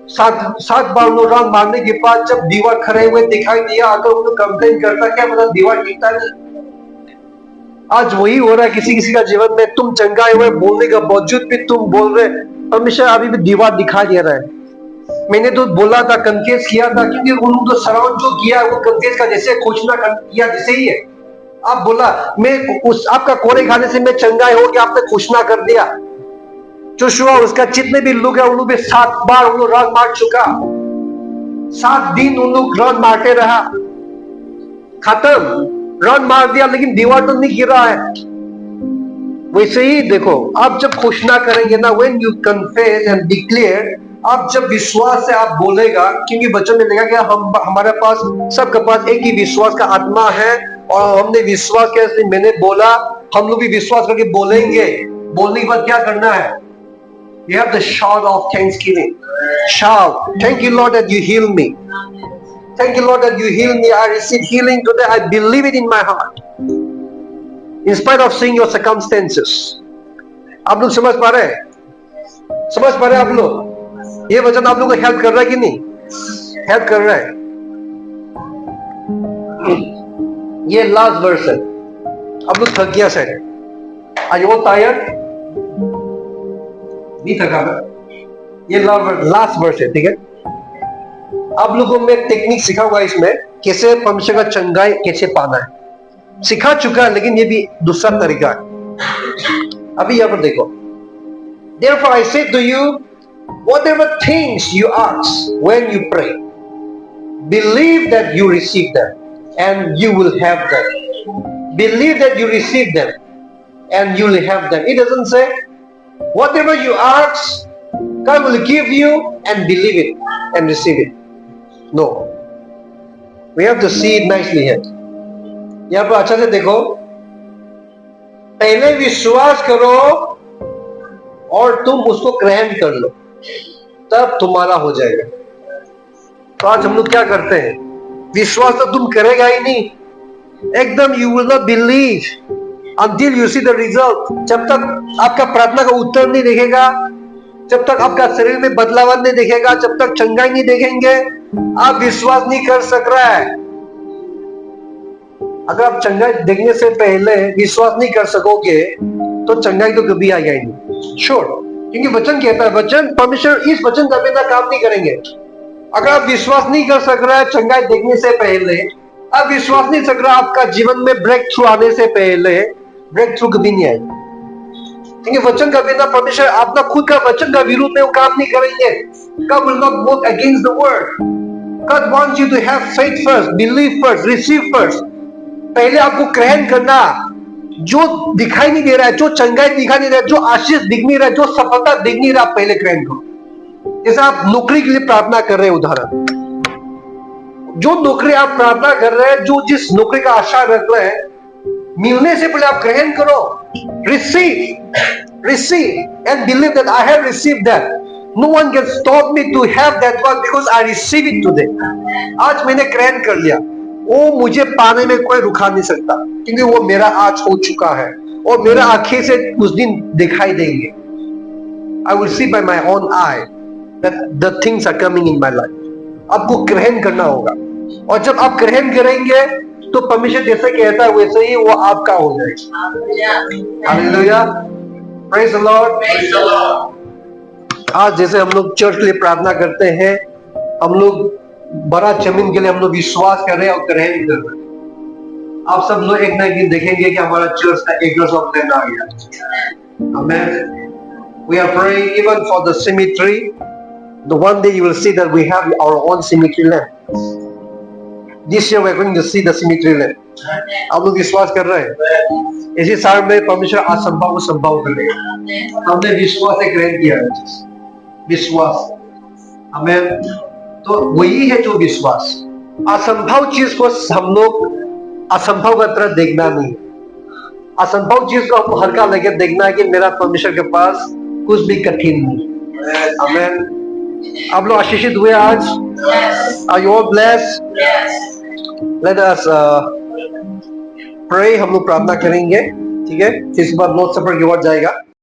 7 बार राउंड मारने के बाद जब दीवार खड़े हुए दिखाई दिया, अगर उनको कंप्लेन करता, क्या पता दीवार गिरता नहीं। आज वही हो रहा है किसी किसी का जीवन में। तुम चंगाए हुए बोलने का बावजूद भी तुम बोल रहे परमेश्वर अभी भी दीवार दिखाई दे रहा है। मैंने तो बोला था, कन्फेस किया था, क्योंकि उन्होंने तो सराउंड जो किया वो कन्फेस का जैसे घोषणा किया जैसे ही है। आप बोला मैं उस आपका कोड़े खाने से मैं चंगाए हो गया, आपने घोषणा कर दिया। जोशुआ उसका जितने भी लोग है उन लोग 7 बार उन लोग राउंड मार चुका, 7 दिन उन लोग राउंड मारते रहा, खत्म, राउंड मार दिया, लेकिन दीवार तो नहीं गिरा है। वैसे ही देखो, आप जब घोषणा करेंगे ना, when you confess and declare, आप जब विश्वास से आप बोलेगा, क्योंकि वचन में लिखा गया हमारे पास सबके पास एक ही विश्वास का आत्मा है, और हमने विश्वास किया इसलिए मैंने बोला, हम लोग भी विश्वास करके बोलेंगे। बोलने के बाद क्या करना है? You have the shout of thanksgiving. Shout, thank you Lord that you heal me. Thank you Lord that you heal me. I receive healing today. I believe it in my heart. In spite of seeing your circumstances. आप लोग समझ पा रहे हैं? समझ पा रहे हैं आप लोग? ये वचन आप लोग को हेल्प कर रहा है कि नहीं? हेल्प कर रहा है। ये लास्ट वर्स है। आप लोग थक गया शायद, आज वो टायर्ड नहीं थका मैं। ये लास्ट वर्स है, ठीक है। आप लोगों में टेक्निक सिखाऊंगा इसमें, कैसे परमेश्वर का चंगाई कैसे पाना है। सिखा चुका है, लेकिन ये भी दूसरा तरीका है। अभी यहां पर देखो, therefore I say to you, whatever things you ask when you pray, believe that you receive them and you will have them. Believe that you receive them and you will have them. It doesn't say whatever you ask, God will give you and believe it and receive it. No. We have to see it nicely here. यहां पर अच्छा से देखो, पहले विश्वास करो और तुम उसको ग्रहण कर लो, तब तुम्हारा हो जाएगा। तो आज हम लोग क्या करते हैं? विश्वास तो तुम करेगा ही नहीं, एकदम you will not believe until you see the result. जब तक आपका प्रार्थना का उत्तर नहीं दिखेगा, जब तक आपका शरीर में बदलाव नहीं दिखेगा, जब तक चंगाई नहीं देखेंगे, आप विश्वास नहीं कर सक रहा है। अगर आप चंगाई देखने से पहले विश्वास नहीं कर सकोगे, तो चंगाई तो कभी आएगा ही नहीं, श्योर। क्योंकि वचन कहता है, वचन परमेश्वर इस वचन का बिना काम नहीं करेंगे। अगर आप विश्वास नहीं कर सक रहा है चंगाई देखने से पहले, आप विश्वास नहीं कर रहा आपका जीवन में ब्रेक थ्रू आने से पहले, ब्रेक थ्रू कभी नहीं आएगा। क्योंकि वचन का बिना परमेश्वर अपना खुद का वचन का विरुद्ध में वो काम नहीं करेंगे। God will not work against the word. God wants you to have faith first, believe first, receive first. पहले आपको ग्रहण करना, जो दिखाई नहीं दे रहा है, जो चंगाई दिखाई नहीं दे रहा है, जो आशीष दिख नहीं रहा है, जो सफलता दिख नहीं रहा, पहले ग्रहण करो। जैसे आप नौकरी के लिए प्रार्थना कर रहे हैं, उदाहरण, जो नौकरी आप प्रार्थना कर रहे हैं, जो जिस नौकरी का आशा रख रहे हैं, मिलने से पहले आप ग्रहण करो। receive and believe that I have received that. No one can stop me to have that one because I receive it today. आज मैंने ग्रहण कर लिया, वो मुझे पाने में कोई रुका नहीं सकता, क्योंकि वो मेरा आज हो चुका है और मेरा आंखें से उस दिन दिखाई देंगे। I will see by my own eye that the things are coming in my life. आपको ग्रहण करना होगा, और जब आप ग्रहण करेंगे तो परमेश्वर जैसे कहता है वैसे ही वो आपका हो जाएगा। Hallelujah. Praise the Lord. Praise the Lord. आज जैसे हम लोग चर्च के लिए प्रार्थना करते हैं, हम लोग बड़ा जमीन के लिए हम लोग विश्वास कर रहे हैं और ग्रहण कर रहे हैं। आप सब लोग एक ना एक दिन देखेंगे कि हमारा चर्च का एग्रेस ऑफ लैंड आ गया। Amen. We are praying even for the cemetery. The one day you will see that we have our own cemetery land. This year we are going to see the cemetery land. आप लोग विश्वास कर रहे हैं? इसी साल में परमेश्वर असंभव को संभव करेगा। हमने विश्वास से ग्रहण किया है, विश्वास। आमीन। तो वही है जो विश्वास। असंभव चीज को हम लोग असंभव की तरह देखना नहीं, असंभव चीज को हम हल्का लेके देखना है कि मेरा परमेश्वर के पास कुछ भी कठिन नहीं। आमीन। आप लोग आशीषित हुए आज? Are you all blessed? Let us pray. हम लोग प्रार्थना करेंगे, ठीक है? इसके बाद लॉर्ड सपर की ओर जाएगा।